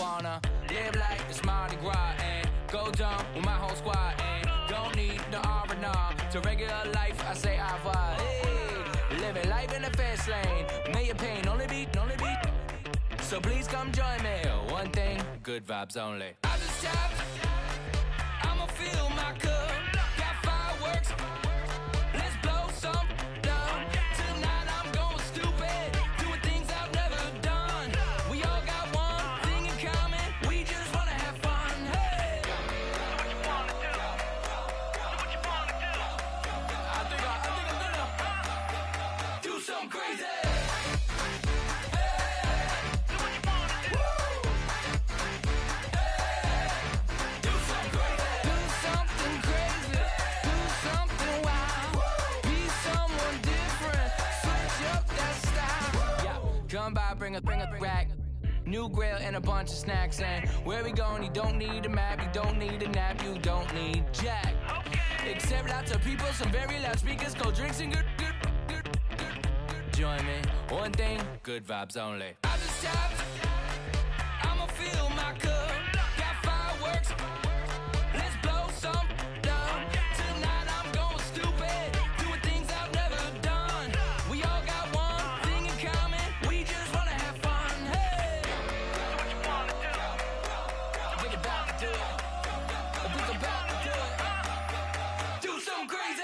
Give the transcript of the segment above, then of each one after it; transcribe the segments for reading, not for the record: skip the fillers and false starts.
wanna live like it's Mardi Gras and go dumb with my whole squad and don't need no R&R. To regular life, I say au revoir. Hey, living life in the fast lane. May your pain only be. So please come join me. One thing, good vibes only. I just tapped. I'ma fill my cup. Got fireworks. Let's blow some down. Tonight I'm going stupid. Doing things I've never done. We all got one thing in common. We just wanna have fun. Hey. So what you wanna do? So what you wanna do? I think I'm gonna do something crazy. Come by, bring a rack. New grill and a bunch of snacks. And where we going, you don't need a map. You don't need a nap, you don't need jack. Except lots of people, some very loud speakers, cold drinks and good. Join me, one thing, good vibes only. I just tapped, I'ma fill my cup. Got fireworks, let's blow some down. Tonight I'm going stupid, doing things I've never done. We all got one thing in common, we just wanna have fun. Hey, so what you wanna do? I think about to do it. I think about to do it. Do something crazy.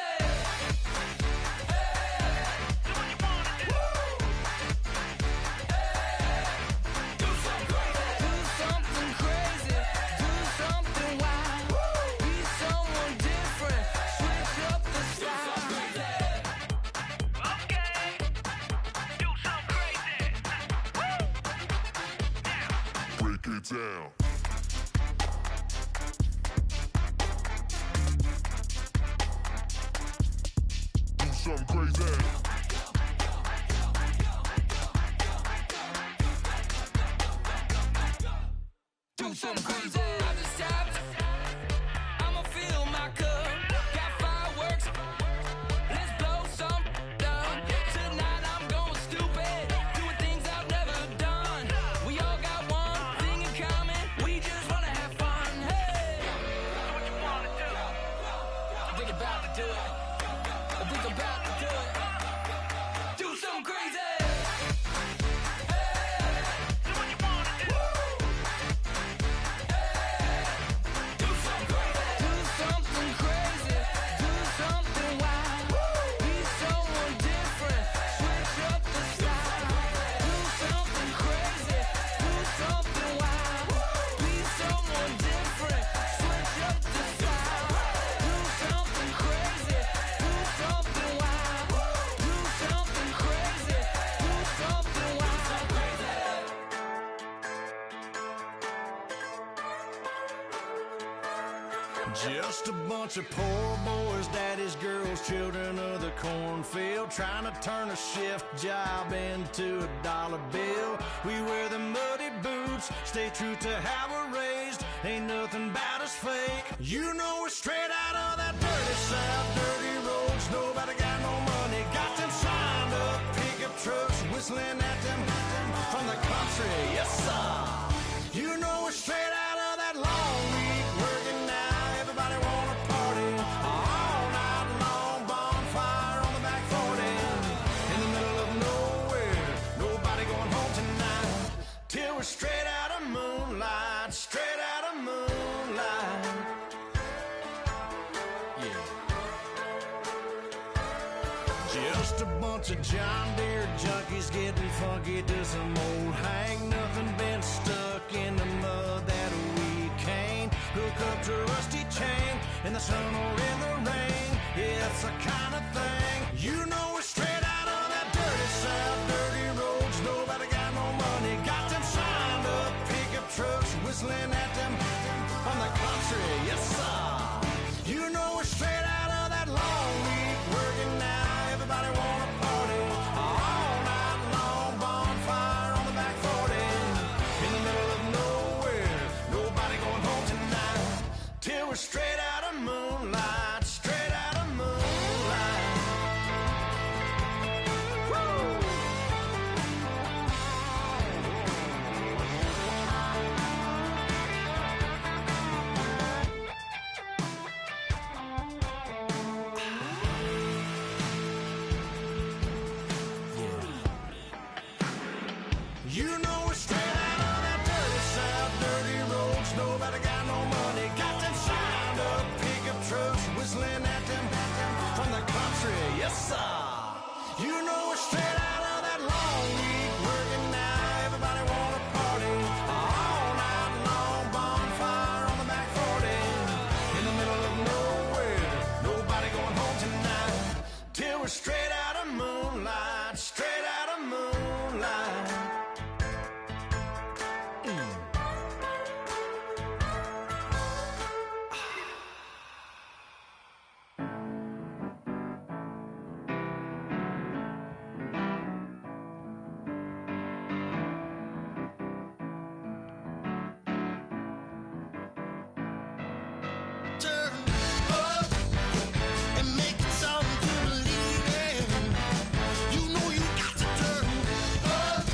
Down. Do something crazy. Do something crazy. I just tapped. I'ma fill my cup. Got fireworks. Let's blow some down. Tonight I'm going stupid. Doing things I've never done. We all got one thing in common. We just wanna have fun. Hey, so what you wanna do? I think about to do it. I think about to do it. Do something crazy. Just a bunch of poor boys, daddy's girls, children of the cornfield, trying to turn a shift job into a dollar bill. We wear the muddy boots, stay true to how we're raised. Ain't nothing about us fake. You know we're straight out of that dirty south, dirty roads. Nobody got no money, got them signed up pickup trucks, whistling at them from the country. Yes, sir. You know we're straight out of that long week working now. Everybody wanna party all night long, bonfire on the back 40 in the middle of nowhere. Nobody going home tonight till we're straight out of moonlight, straight out of moonlight. Yeah. Just a bunch of John Deere junkies getting funky to some old hang. Nothing been stuck in the mud that we can't hook up to a rusty chain in the sun or in the rain. Yeah, it's the kind of thing. You know we're straight out of that dirty south, dirty roads. Nobody got no money, got them signed up pickup trucks, whistling at them from the country. Yes, sir. You know we're straight out of that long week working now. Everybody wanna party all night long, bonfire on the back 40 in the middle of nowhere. Nobody going home tonight till we're straight out of moonlight, straight out. You know we're straight out of that dirty south, dirty roads. Nobody got no money. Got them shined up pickup trucks whistling at them from the country. Yes, sir. You know we're straight out of that long week working now. Everybody wanna party all night long. Bonfire on the back 40 in the middle of nowhere. Nobody going home tonight till we're straight out of moonlight. Straight out of moonlight. Turn up and make it something to believe in. You know you got to turn up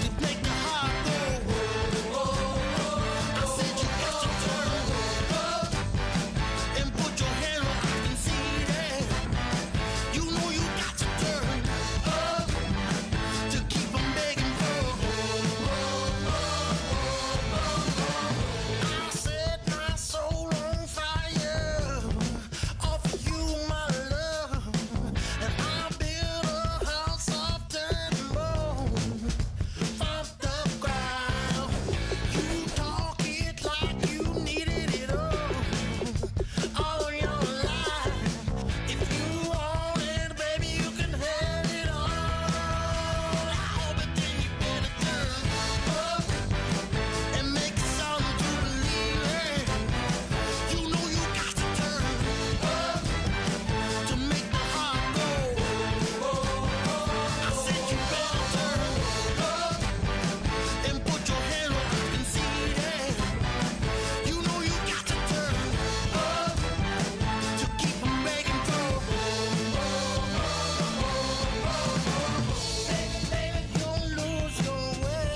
to make the heart go. I said you got to turn up and put your hand where I can see that. You know you got to turn up to keep 'em begging for. I set my soul on fire off of you, my love, and I built a house of dirt and bone from the ground. You talk it like you needed it all your life. If you want it, baby, you can have it all. But then you better turn up and make it something to believe in. You know you got to turn up to make the heart go. I said you better turn up and put your hand where I can see that. You know you got to turn up to keep 'em begging for. Baby, don't lose your way.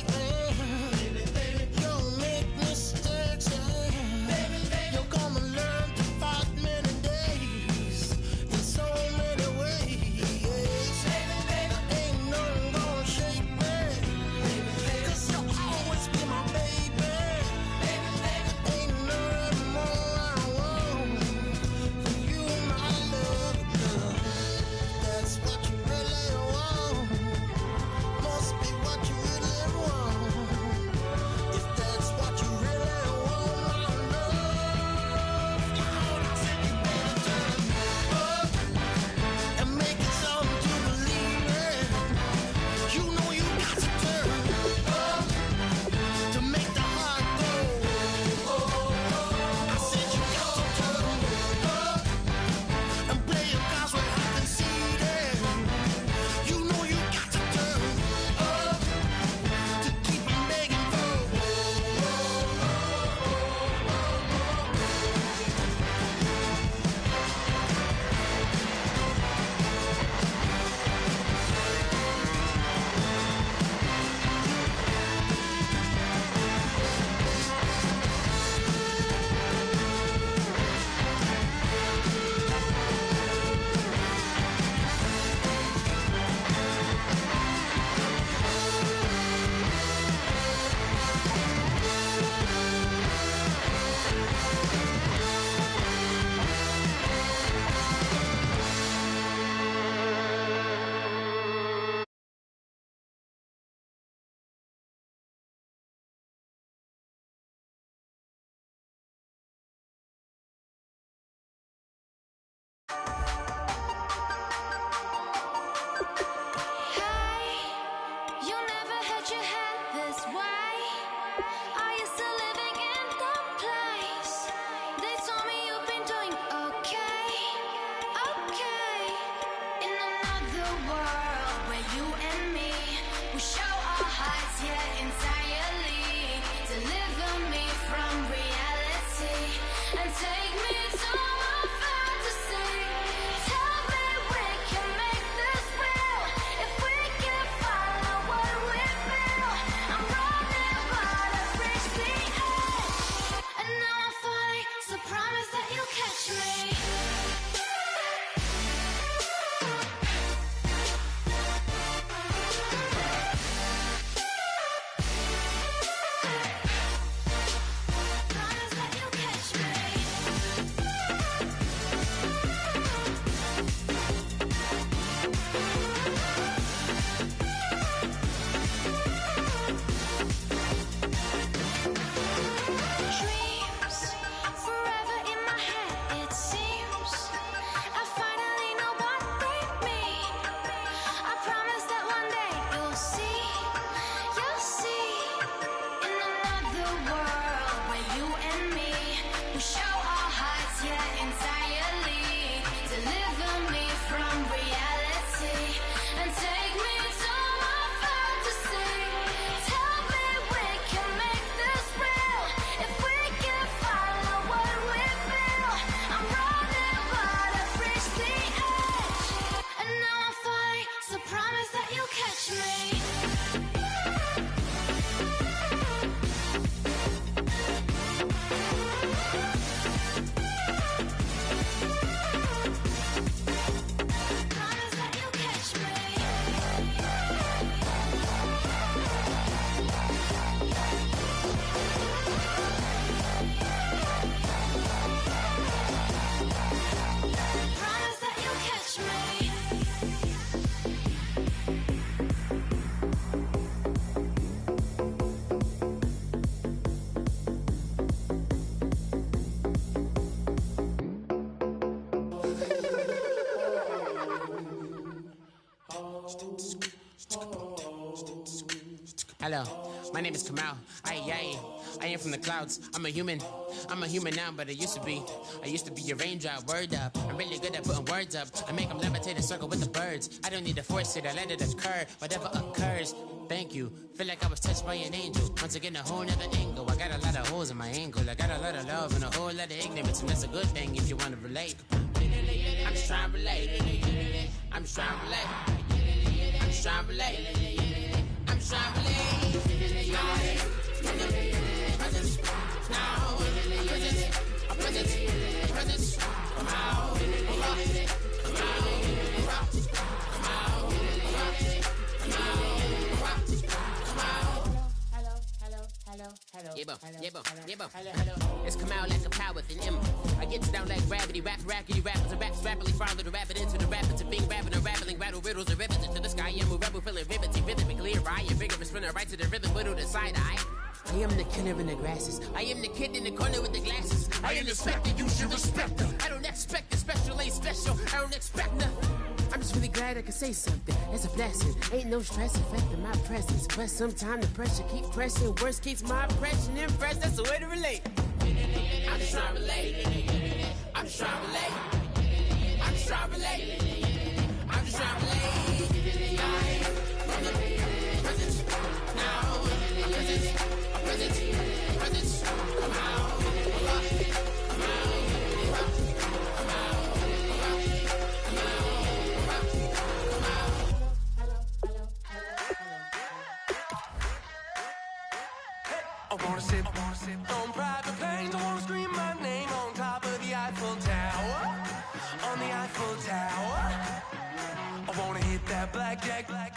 Baby, don't make mistakes. You're gonna learn to fight many days in so many ways. Ain't nothing gonna shake me, 'cause you'll always be my baby. Ain't nothing more I want for you, my love. That's what you really want. Must be what you really want. If that's what you really want, my love. I said you better turn up and make it something to believe in. You know you got to turn up to make the heart go. I said you got to turn up and play your cards where I can see that. You know you got to turn up to keep 'em begging for. Hey, you never had your head this way. Are you still living in the place? They told me you've been doing okay, okay. In another world where you and me, we show our hearts here entirely. Deliver me from reality and take me to my fantasy. Tell me we can make this real if we can follow what we feel. I'm running, but I've reached the edge, and now I'm falling. So promise that you'll catch me. Hello, my name is Kamal. I am from the clouds. I'm a human now, but I used to be a raindrop. Word up, I'm really good at putting words up. I make them levitate and circle with the birds. I don't need to force it, I let it occur. Whatever occurs, thank you. Feel like I was touched by an angel. Once again, a whole nother angle. I got a lot of holes in my angle. I got a lot of love and a whole lot of ignorance, and that's a good thing if you want to relate. I'm just trying to relate. I'm just trying to relate. I'm just trying to relate. I'm just trying to relate. Presence, now, presence, come out, It's come out like a power with an M. I get down like gravity, rackety rappers and raps rapidly follow the rapid into the rapids of being rapping and rattling, rattle riddles and rivets into the sky. I'm a rebel feeling rhythmically right and vigorous, spinning right to the rhythm, widow to side eye. I am the killer in the grasses. I am the kid in the corner with the glasses. I am the specter, you should respect her. I don't expect the special, ain't special. I don't expect nothing. I'm just really glad I can say something. It's a blessing. Ain't no stress affecting my presence. But sometimes the pressure keep pressing. Worst keeps my impression impressed. That's the way to relate. I'm just trying to relate. I'm just trying to relate. I'm just trying to relate. I'm just trying to relate. Presence, now, presence, come out. I wanna sip on private planes. I wanna scream my name on top of the Eiffel Tower. On the Eiffel Tower. I wanna hit that blackjack. I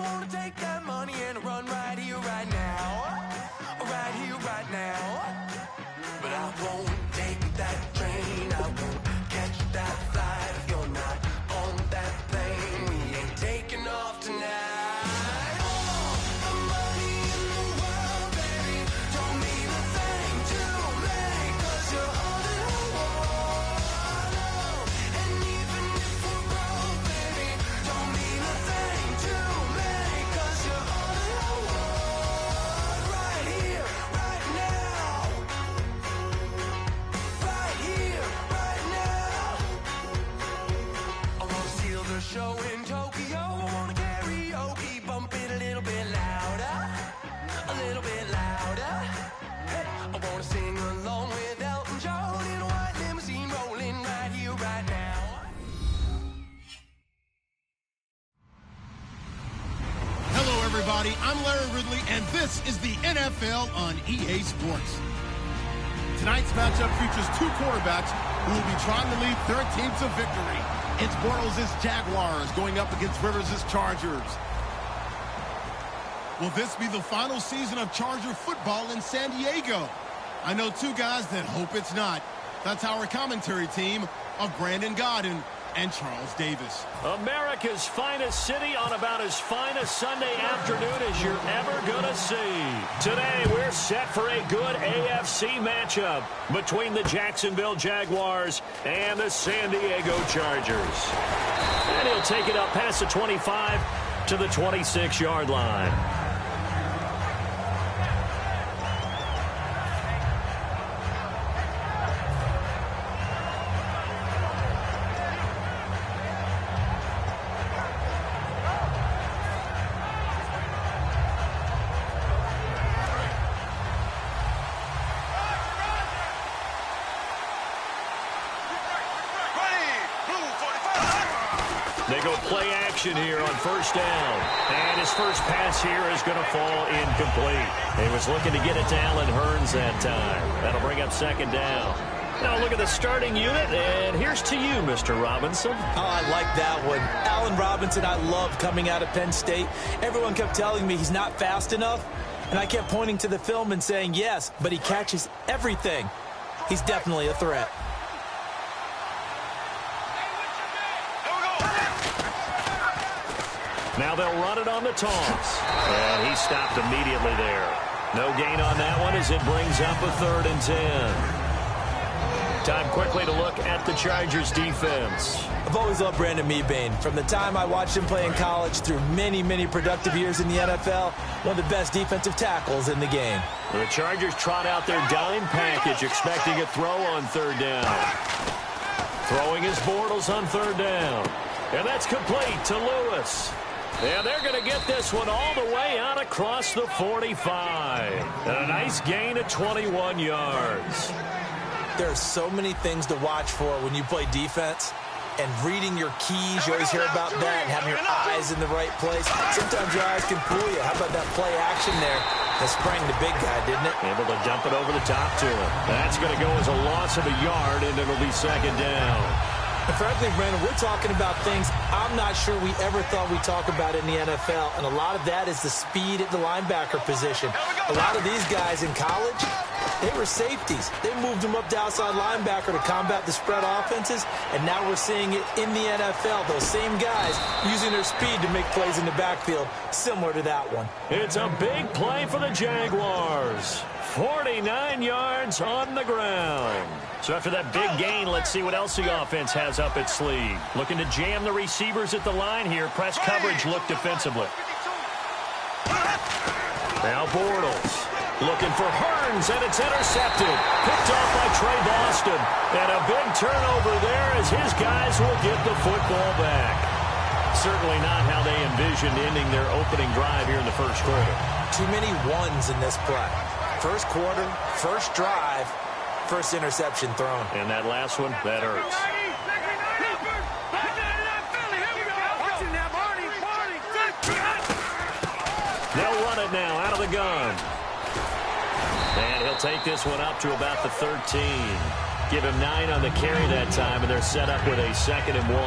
wanna take that money and run right here, right now. Right here, right now. But I won't take that train. I won't catch that flight if you're not on that plane. We ain't taking off tonight. Show in Tokyo, I wanna karaoke, bump it a little bit louder, Hey, I wanna sing along with Elton John in a white limousine rolling right here, right now. Hello, everybody. I'm Larry Ridley, and this is the NFL on EA Sports. Tonight's matchup features two quarterbacks who will be trying to lead their team to victory. It's Bortles' Jaguars going up against Rivers' Chargers. Will this be the final season of Charger football in San Diego? I know two guys that hope it's not. That's our commentary team of Brandon Godden and Charles Davis. America's finest city on about as fine a Sunday afternoon as you're ever gonna see. Today, we're set for a good AFC matchup between the Jacksonville Jaguars and the San Diego Chargers. And he'll take it up past the 25 to the 26-yard line. They go play action here on first down. And his first pass here is going to fall incomplete. He was looking to get it to Allen Hurns that time. That'll bring up second down. Now look at the starting unit, and here's to you, Mr. Robinson. Oh, I like that one. Allen Robinson, I love coming out of Penn State. Everyone kept telling me he's not fast enough, and I kept pointing to the film and saying yes, but he catches everything. He's definitely a threat. Now they'll run it on the toss. And he stopped immediately there. No gain on that one as it brings up a 3rd and 10. Time quickly to look at the Chargers defense. I've always loved Brandon Mebane. From the time I watched him play in college through many, many productive years in the NFL, one of the best defensive tackles in the game. The Chargers trot out their dime package, expecting a throw on third down. Throwing his Bortles on third down. And that's complete to Lewis. And they're going to get this one all the way out across the 45. And a nice gain of 21 yards. There are so many things to watch for when you play defense. And reading your keys, you always hear about that, and having your eyes in the right place. Sometimes your eyes can fool you. How about that play action there that sprang the big guy, didn't it? Able to dump it over the top to him. That's going to go as a loss of a yard, and it'll be second down. And frankly, Brandon, we're talking about things I'm not sure we ever thought we'd talk about in the NFL. And a lot of that is the speed at the linebacker position. A lot of these guys in college, they were safeties. They moved them up to outside linebacker to combat the spread offenses. And now we're seeing it in the NFL. Those same guys using their speed to make plays in the backfield, similar to that one. It's a big play for the Jaguars. 49 yards on the ground. So after that big gain, let's see what else the offense has up its sleeve. Looking to jam the receivers at the line here. Press coverage look defensively. Now Bortles looking for Hearns, and it's intercepted. Picked off by Trey Boston. And a big turnover there as his guys will get the football back. Certainly not how they envisioned ending their opening drive here in the first quarter. Too many ones in this play. First quarter, first drive, first interception thrown. And that last one, that hurts. They'll run it now out of the gun. And he'll take this one up to about the 13. Give him 9 on the carry that time, and they're set up with a 2nd and 1.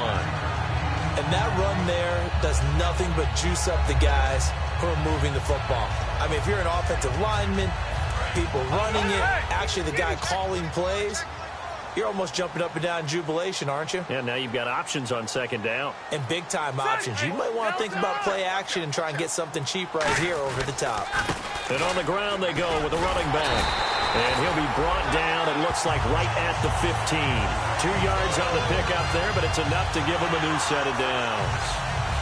And that run there does nothing but juice up the guys who are moving the football. I mean, if you're an offensive lineman, people running it, actually the guy calling plays, you're almost jumping up and down in jubilation, aren't you? Yeah, now you've got options on 2nd down. And big-time options. You might want to think about play action and try and get something cheap right here over the top. And on the ground they go with a running back. And he'll be brought down, it looks like, right at the 15. 2 yards on the pickup there, but it's enough to give him a new set of downs.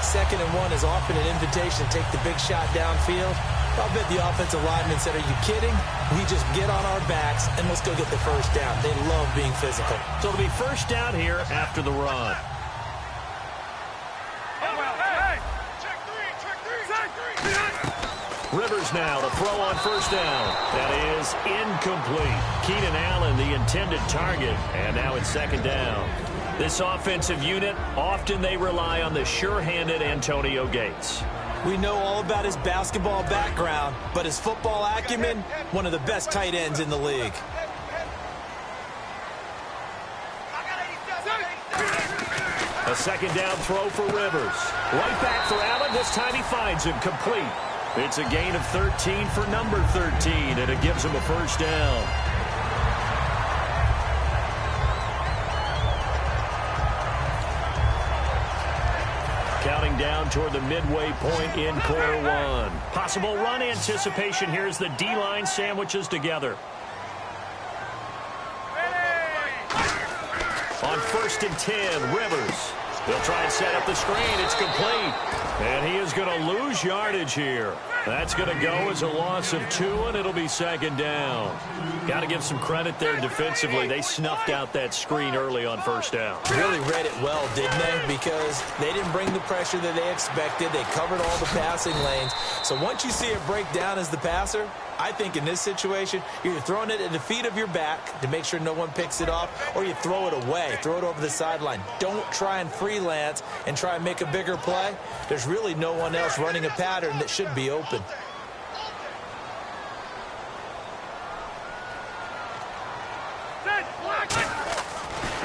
2nd and 1 is often an invitation to take the big shot downfield. I'll bet the offensive lineman said, are you kidding? We just get on our backs and let's go get the first down. They love being physical. So it'll be first down here after the run. Rivers now to throw on first down. That is incomplete. Keenan Allen, the intended target, and now it's 2nd down. This offensive unit, often they rely on the sure-handed Antonio Gates. We know all about his basketball background, but his football acumen, one of the best tight ends in the league. A 2nd down throw for Rivers. Right back for Allen. This time he finds him complete. It's a gain of 13 for number 13, and it gives him a first down. Counting down toward the midway point in quarter 1. Possible run anticipation here as the D-line sandwiches together. On 1st and 10, Rivers. They'll try and set up the screen. It's complete. And he is going to lose yardage here. That's going to go as a loss of 2, and it'll be 2nd down. Got to give some credit there defensively. They snuffed out that screen early on first down. Really read it well, didn't they? Because they didn't bring the pressure that they expected. They covered all the passing lanes. So once you see it break down as the passer, I think in this situation, you're throwing it at the feet of your back to make sure no one picks it off, or you throw it away, throw it over the sideline. Don't try and freelance and try and make a bigger play. There's really no one else running a pattern that should be open.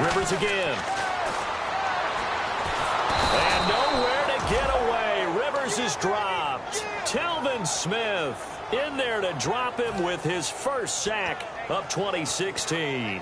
Rivers again. And nowhere to get away. Rivers is dropped. Telvin Smith in there to drop him with his first sack of 2016.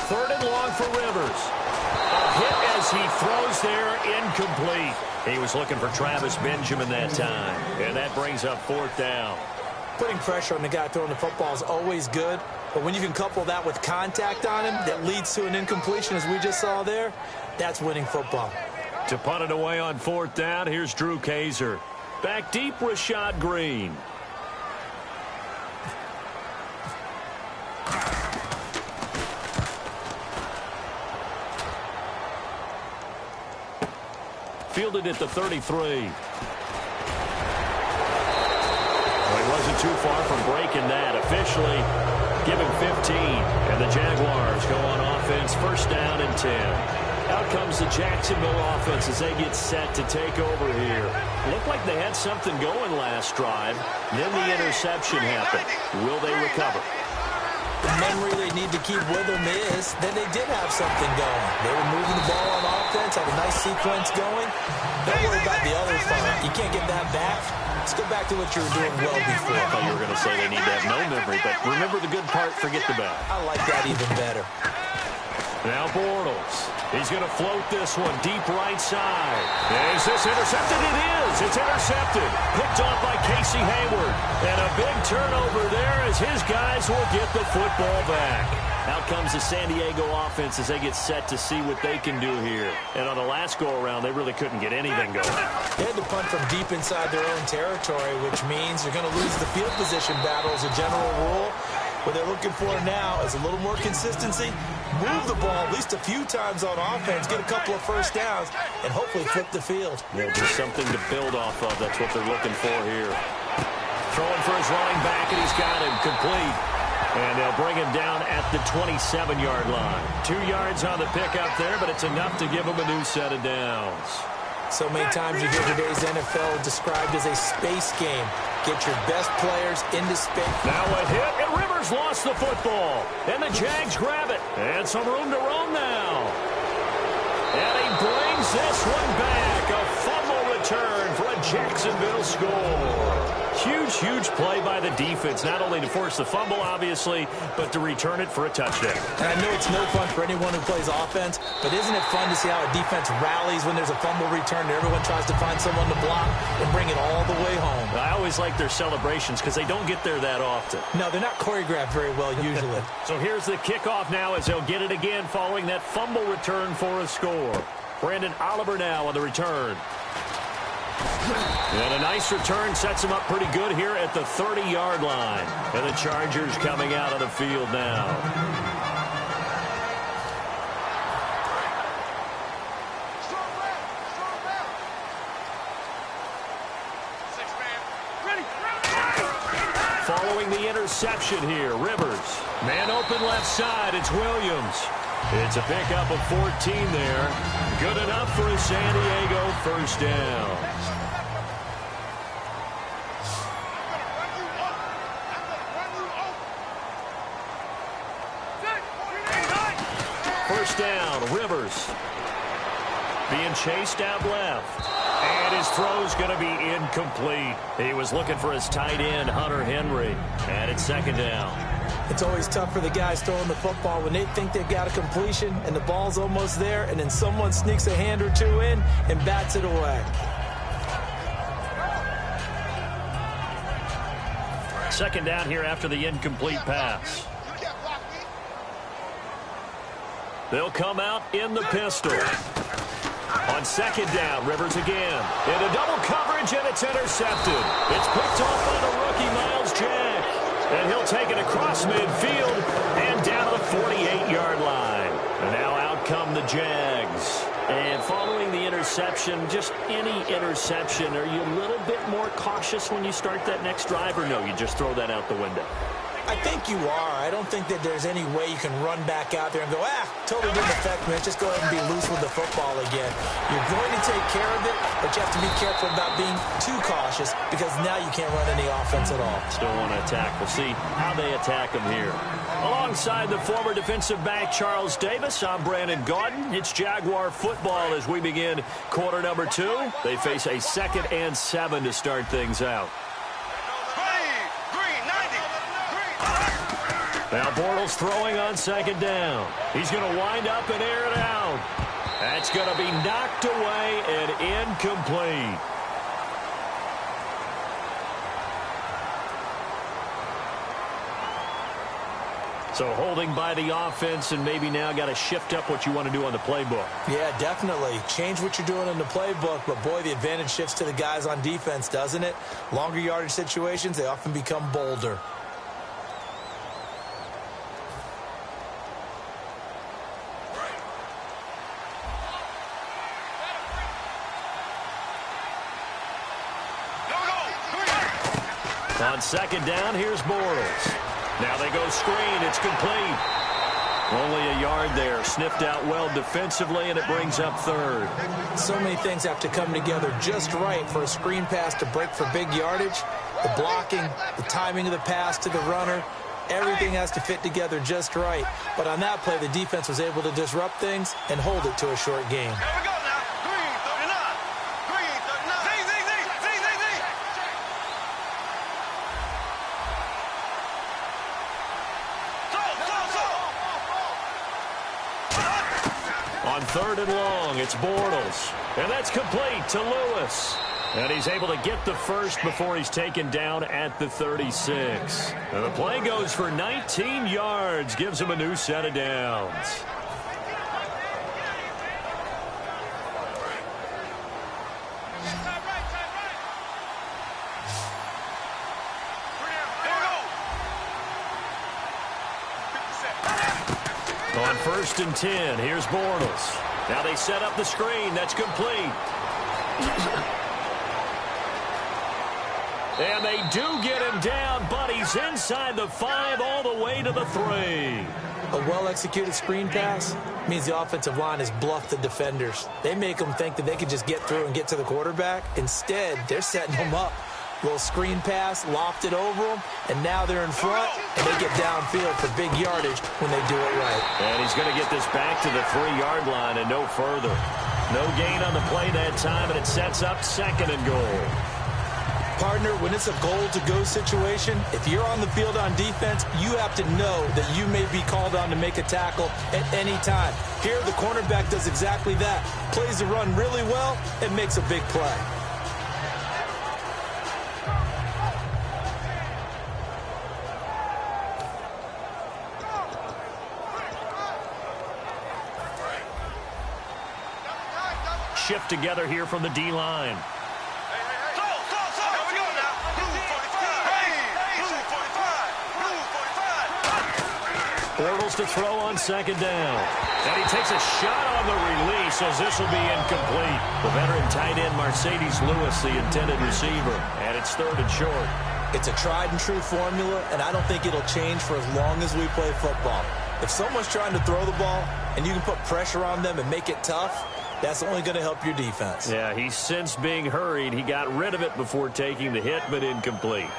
third and long for Rivers. A hit as he throws there, incomplete. He was looking for Travis Benjamin that time, and that brings up fourth down. Putting pressure on the guy throwing the football is always good, but when you can couple that with contact on him that leads to an incompletion, as we just saw there, that's winning football. To punt it away on fourth down, here's Drew Kaiser. Back deep, Rashad Green. Fielded at the 33. Well, he wasn't too far from breaking that. Officially giving 15. And the Jaguars go on offense, first down and 10. Out comes the Jacksonville offense as they get set to take over here. Looked like they had something going last drive. Then the interception happened. Will they recover? The memory they need to keep with them is that they did have something going. They were moving the ball on offense, had a nice sequence going. Don't worry about the other part. You can't get that back. Let's go back to what you were doing well before. I thought you were going to say they need to have no memory, but remember the good part, forget the bad. I like that even better. Now Bortles. He's going to float this one deep right side. Is this intercepted? It is. It's intercepted. Picked off by Casey Hayward. And a big turnover there as his guys will get the football back. Out comes the San Diego offense as they get set to see what they can do here. And on the last go-around, they really couldn't get anything going. They had to punt from deep inside their own territory, which means you're going to lose the field position battle as a general rule. What they're looking for now is a little more consistency, move the ball at least a few times on offense, get a couple of first downs, and hopefully flip the field. Yeah, just something to build off of. That's what they're looking for here. Throwing for his running back, and he's got him complete. And they'll bring him down at the 27-yard line. 2 yards on the pickup there, but it's enough to give him a new set of downs. So many times you hear today's NFL described as a space game. Get your best players into space. Now a hit, and Rivers lost the football. And the Jags grab it. And some room to roam now. And he brings this one back. A fumble return for a Jacksonville score. Huge, huge play by the defense, not only to force the fumble, obviously, but to return it for a touchdown. And I know it's no fun for anyone who plays offense, but isn't it fun to see how a defense rallies when there's a fumble return and everyone tries to find someone to block and bring it all the way home? I always like their celebrations because they don't get there that often. No, they're not choreographed very well usually. So here's the kickoff now as they'll get it again following that fumble return for a score. Brandon Oliver now on the return. And a nice return sets him up pretty good here at the 30-yard line. And the Chargers coming out of the field now. Following the interception here, Rivers. Man open left side, it's Williams. It's a pickup of 14 there. Good enough for a San Diego first down. First down, Rivers. Being chased out left. And his throw's going to be incomplete. He was looking for his tight end, Hunter Henry. And it's second down. It's always tough for the guys throwing the football when they think they've got a completion and the ball's almost there, and then someone sneaks a hand or two in and bats it away. Second down here after the incomplete pass. They'll come out in the pistol. On second down, Rivers again. In a double coverage, and it's intercepted. It's picked off by the rookie, Miles Jack. And he'll take it across midfield and down to the 48-yard line. And now out come the Jags. And following the interception, just any interception, are you a little bit more cautious when you start that next drive, or no, you just throw that out the window? I think you are. I don't think that there's any way you can run back out there and go, totally didn't affect me. Just go ahead and be loose with the football again. You're going to take care of it, but you have to be careful about being too cautious because now you can't run any offense at all. Still want to attack. We'll see how they attack him here. Alongside the former defensive back Charles Davis, I'm Brandon Gaudin. It's Jaguar football as we begin quarter number 2. They face a 2nd and 7 to start things out. Now Bortles throwing on second down. He's going to wind up and air it out. That's going to be knocked away and incomplete. So holding by the offense, and maybe now got to shift up what you want to do on the playbook. Yeah, definitely. Change what you're doing in the playbook, but boy, the advantage shifts to the guys on defense, doesn't it? Longer yardage situations, they often become bolder. On second down, here's Bortles. Now they go screen. It's complete. Only a yard there. Sniffed out well defensively, and it brings up third. So many things have to come together just right for a screen pass to break for big yardage. The blocking, the timing of the pass to the runner, everything has to fit together just right. But on that play, the defense was able to disrupt things and hold it to a short game. On third and long, it's Bortles. And that's complete to Lewis. And he's able to get the first before he's taken down at the 36. And the play goes for 19 yards, gives him a new set of downs. On first and 10, here's Bortles. Now they set up the screen. That's complete. And they do get him down, but he's inside the 5 all the way to the 3. A well-executed screen pass means the offensive line has bluffed the defenders. They make them think that they can just get through and get to the quarterback. Instead, they're setting them up. Little screen pass, lofted over them, and now they're in front, and they get downfield for big yardage when they do it right. And he's going to get this back to the 3-yard line and no further. No gain on the play that time, and it sets up second and goal. Partner, when it's a goal-to-go situation, if you're on the field on defense, you have to know that you may be called on to make a tackle at any time. Here, the cornerback does exactly that. Plays the run really well and makes a big play. Shift together here from the D-line. Bortles to throw on second down. And he takes a shot on the release as this will be incomplete. The veteran tight end Mercedes Lewis, the intended receiver. And it's third and short. It's a tried-and-true formula, and I don't think it'll change for as long as we play football. If someone's trying to throw the ball and you can put pressure on them and make it tough, that's only going to help your defense. Yeah, he's since being hurried. He got rid of it before taking the hit, but incomplete.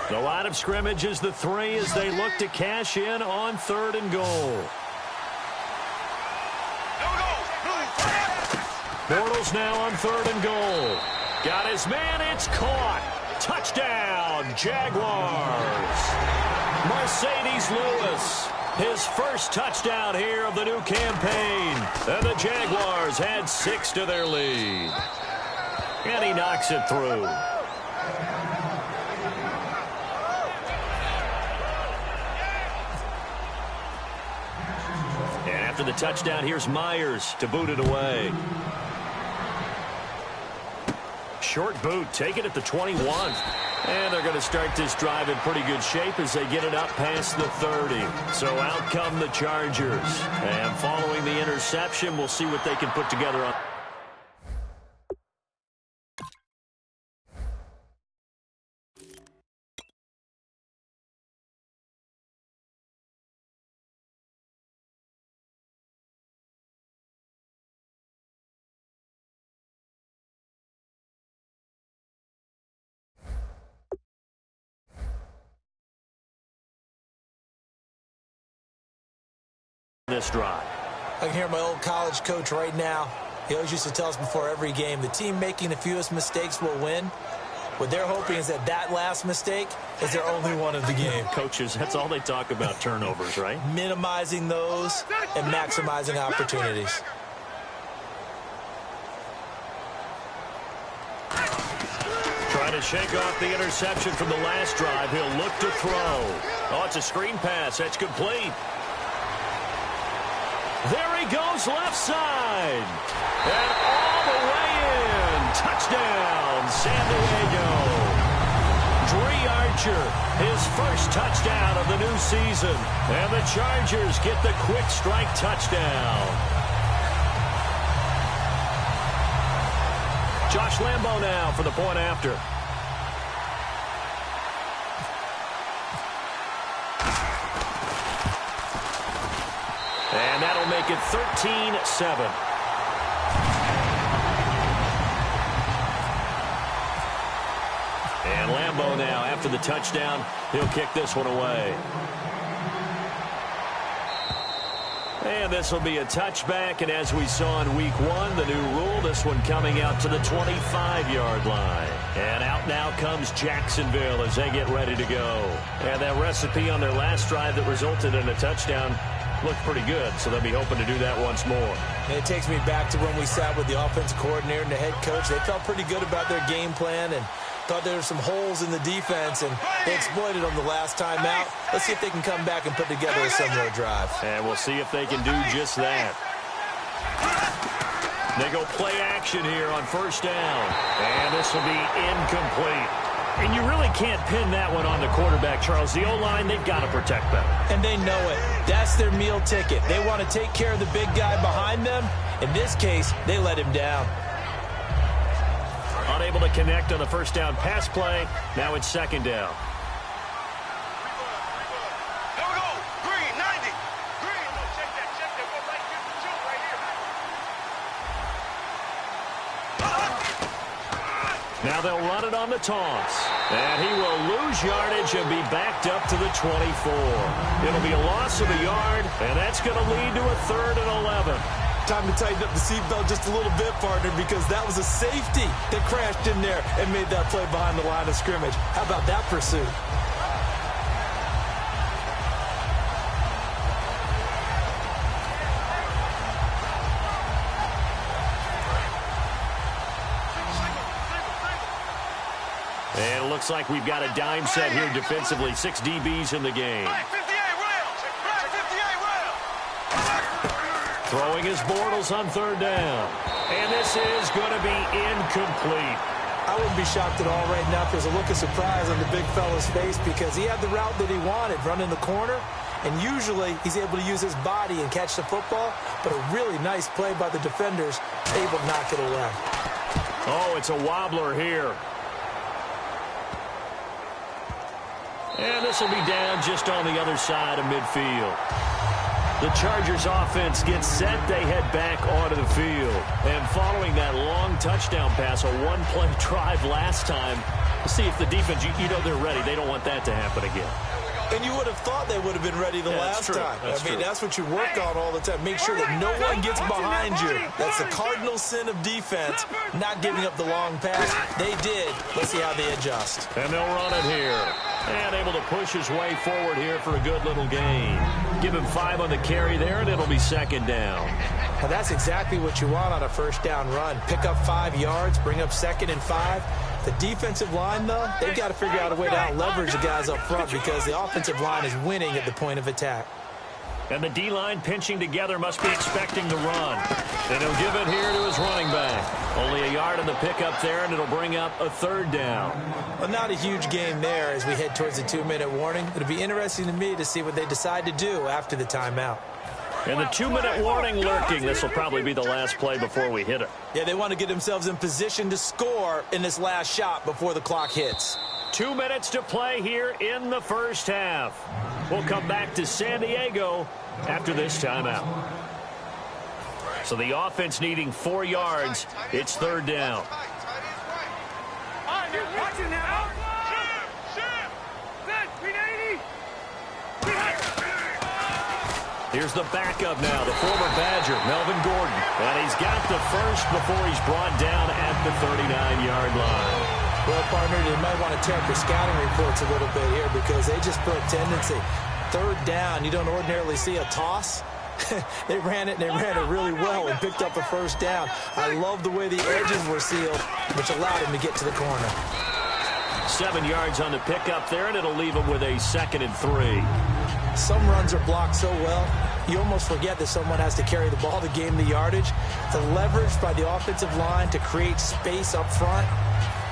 The line of scrimmage is the 3 as they look to cash in on third and goal. Bortles now on third and goal. Got his man. It's caught. Touchdown, Jaguars. Mercedes Lewis. His first touchdown here of the new campaign. And the Jaguars had 6 to their lead. And he knocks it through. And after the touchdown, here's Myers to boot it away. Short boot, take it at the 21. And they're going to start this drive in pretty good shape as they get it up past the 30. So out come the Chargers. And following the interception, we'll see what they can put together on. This drive. I can hear my old college coach right now. He always used to tell us before every game, the team making the fewest mistakes will win. What they're hoping is that last mistake is their only one of the game. Coaches, that's all they talk about, turnovers, right? Minimizing those and maximizing opportunities. Trying to shake off the interception from the last drive. He'll look to throw. Oh, it's a screen pass. That's complete. There he goes, left side. And all the way in. Touchdown, San Diego. Dree Archer, his first touchdown of the new season. And the Chargers get the quick strike touchdown. Josh Lambo now for the point after. And that'll make it 13-7. And Lambo now, after the touchdown, he'll kick this one away. And this will be a touchback, and as we saw in week 1, the new rule, this one coming out to the 25-yard line. And out now comes Jacksonville as they get ready to go. And that recipe on their last drive that resulted in a touchdown looked pretty good, so they'll be hoping to do that once more. And it takes me back to when we sat with the offensive coordinator and the head coach. They felt pretty good about their game plan and thought there were some holes in the defense, and they exploited them the last time out. Let's see if they can come back and put together a similar drive. And we'll see if they can do just that. They go play action here on first down. And this will be incomplete. And you really can't pin that one on the quarterback, Charles. The O-line, they've got to protect them. And they know it. That's their meal ticket. They want to take care of the big guy behind them. In this case, they let him down. Unable to connect on the first down pass play. Now it's second down. There we go. Green, 90. Green. No, check that. We're right here. Shoot right here. Now they'll run it on the toss. And he will lose yardage and be backed up to the 24. It'll be a loss of a yard, and that's going to lead to a 3rd and 11. Time to tighten up the seatbelt just a little bit, partner, because that was a safety that crashed in there and made that play behind the line of scrimmage. How about that pursuit? And it looks like we've got a dime set here defensively. 6 DBs in the game. Throwing his Bortles on third down. And this is going to be incomplete. I wouldn't be shocked at all right now if there's a look of surprise on the big fella's face because he had the route that he wanted, running the corner. And usually he's able to use his body and catch the football. But a really nice play by the defenders, able to knock it away. Oh, it's a wobbler here. And this will be down just on the other side of midfield. The Chargers offense gets set. They head back onto the field. And following that long touchdown pass, a one-play drive last time, we'll see if the defense, you know they're ready. They don't want that to happen again. And you would have thought they would have been ready the last time. That's what you work on all the time. Make sure that no one gets behind you. That's the cardinal sin of defense, not giving up the long pass. They did. Let's see how they adjust. And they'll run it here. And able to push his way forward here for a good little gain. Give him 5 on the carry there, and it'll be second down. Now that's exactly what you want on a first down run. Pick up 5 yards, bring up 2nd and 5. The defensive line, though, they've got to figure out a way to out-leverage the guys up front because the offensive line is winning at the point of attack. And the D-line pinching together must be expecting the run. And he'll give it here to his running back. Only a yard in the pickup there, and it'll bring up a 3rd down. Well, not a huge game there as we head towards the 2-minute warning. It'll be interesting to me to see what they decide to do after the timeout. And the 2-minute warning lurking. This will probably be the last play before we hit it. Yeah, they want to get themselves in position to score in this last shot before the clock hits. 2 minutes to play here in the first half. We'll come back to San Diego after this timeout. So the offense needing 4 yards. It's 3rd down. Here's the backup now, the former Badger, Melvin Gordon. And he's got the first before he's brought down at the 39-yard line. Well, partner, they might want to tear up your scouting reports a little bit here because they just broke tendency. Third down, you don't ordinarily see a toss. They ran it, and they ran it really well and picked up a first down. I love the way the edges were sealed, which allowed him to get to the corner. 7 yards on the pickup there, and it'll leave him with a 2nd and 3. Some runs are blocked so well, you almost forget that someone has to carry the ball to gain the yardage. The leverage by the offensive line to create space up front,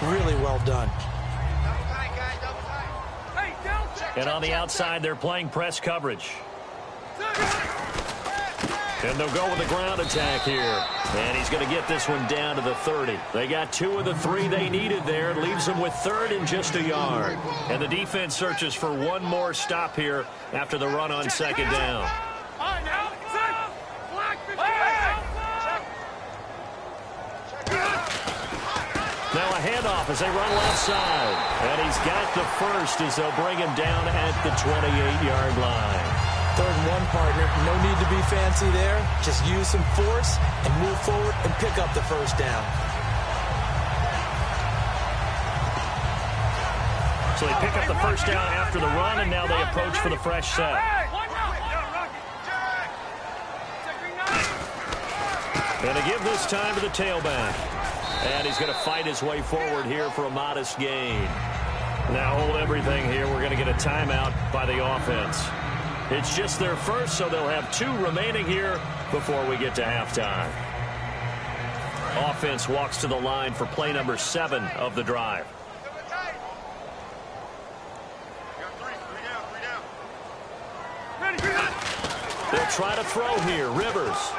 really well done. And on the outside, they're playing press coverage. And they'll go with the ground attack here. And he's going to get this one down to the 30. They got 2 of the 3 they needed there. It leaves them with 3rd and just a yard. And the defense searches for one more stop here after the run on 2nd down. Now a handoff as they run left side. And he's got the first as they'll bring him down at the 28-yard line. 3rd and 1, partner. No need to be fancy there. Just use some force and move forward and pick up the first down. So they pick up the first down after the run, and now they approach for the fresh set. And they give this time to the tailback. And he's going to fight his way forward here for a modest gain. Now hold everything here. We're going to get a timeout by the offense. It's just their first, so they'll have 2 remaining here before we get to halftime. Offense walks to the line for play number 7 of the drive. They'll try to throw here. Rivers.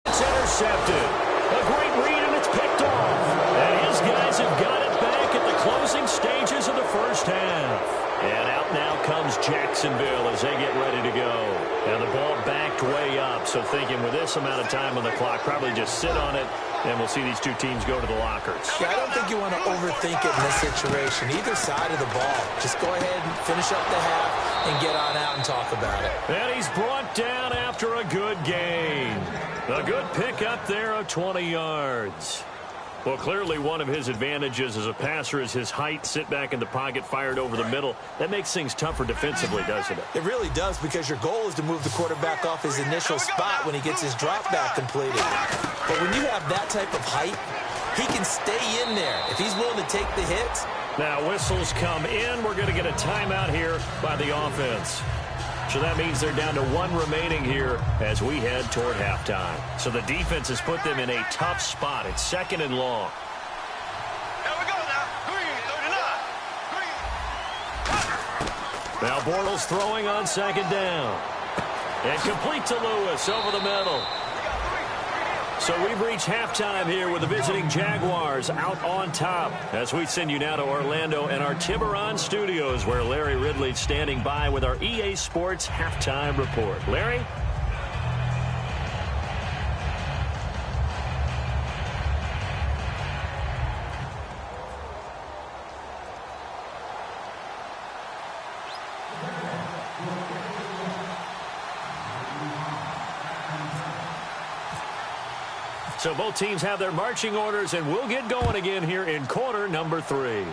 It's intercepted. A great read, and it's picked off. And his guys have got it back at the closing stages of the first half. And out now comes Jacksonville as they get ready to go. And the ball backed way up, so thinking with this amount of time on the clock, probably just sit on it, and we'll see these 2 teams go to the lockers. Yeah, I don't think you want to overthink it in this situation. Either side of the ball. Just go ahead and finish up the half and get on out and talk about it. And he's brought down after a good gain. A good pickup there of 20 yards. Well, clearly one of his advantages as a passer is his height. Sit back in the pocket, fired over the middle. That makes things tougher defensively, doesn't it? It really does, because your goal is to move the quarterback off his initial spot when he gets his drop back completed. But when you have that type of height, he can stay in there if he's willing to take the hits. Now whistles come in. We're going to get a timeout here by the offense. So that means they're down to 1 remaining here as we head toward halftime. So the defense has put them in a tough spot. It's 2nd and long. Here we go now. Green, 39. Now Bortles throwing on 2nd down. And complete to Lewis over the middle. So we've reached halftime here with the visiting Jaguars out on top as we send you now to Orlando and our Tiburon studios, where Larry Ridley's standing by with our EA Sports halftime report. Larry? So both teams have their marching orders, and we'll get going again here in quarter number 3.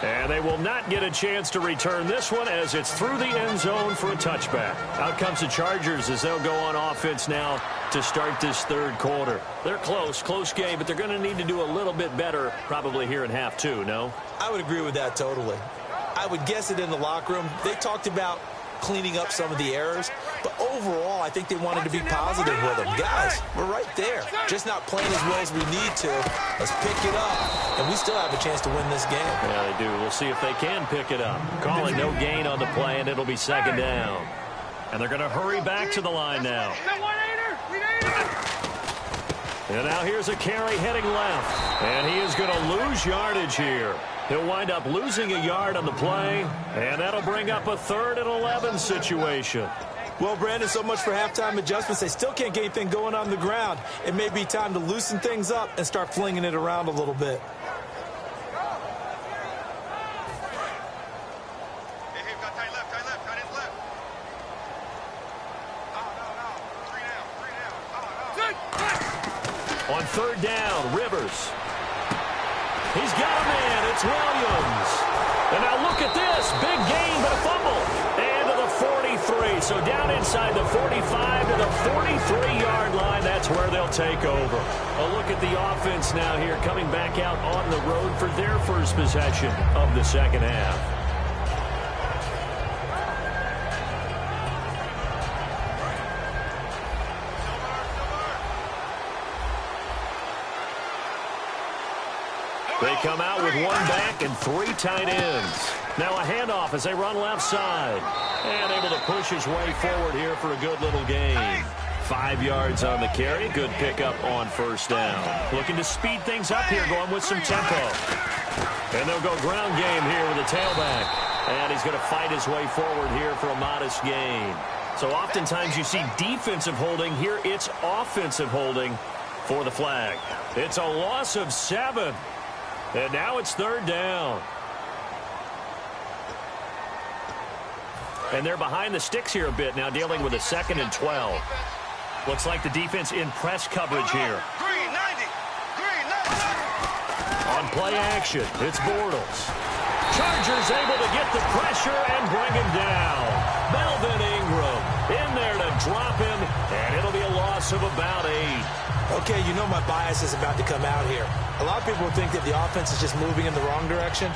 And they will not get a chance to return this one as it's through the end zone for a touchback. Out comes the Chargers as they'll go on offense now to start this 3rd quarter. They're close game, but they're going to need to do a little bit better probably here in half 2, no? I would agree with that totally. I would guess it in the locker room. They talked about cleaning up some of the errors, but overall I think they wanted to be positive with them. Guys, we're right there, just not playing as well as we need to. Let's pick it up, and we still have a chance to win this game. Yeah, they do. We'll see if they can pick it up. Calling no gain on the play, and it'll be 2nd down. And they're going to hurry back to the line now. And now here's a carry heading left, and he is going to lose yardage here. He'll wind up losing a yard on the play, and that'll bring up a 3rd and 11 situation. Well, Brandon, so much for halftime adjustments. They still can't get anything going on the ground. It may be time to loosen things up and start flinging it around a little bit. third down. Rivers. He's got a man. It's Williams. And now look at this. Big gain, but a fumble. And to the 43. So down inside the 45 to the 43-yard line. That's where they'll take over. A look at the offense now here, coming back out on the road for their first possession of the second half. They come out with one back and three tight ends. Now a handoff as they run left side. And able to push his way forward here for a good little gain. 5 yards on the carry. Good pickup on first down. Looking to speed things up here, going with some tempo. And they'll go ground game here with a tailback. And he's going to fight his way forward here for a modest gain. So oftentimes you see defensive holding. Here it's offensive holding for the flag. It's a loss of 7. And now it's third down. And they're behind the sticks here a bit now, dealing with a 2nd and 12. Looks like the defense in press coverage here. Green 90. Green 90. On play action, it's Bortles. Chargers able to get the pressure and bring him down. Melvin Ingram in there to drop him, and it'll be a loss of about 8. Okay, you know my bias is about to come out here. A lot of people think that the offense is just moving in the wrong direction.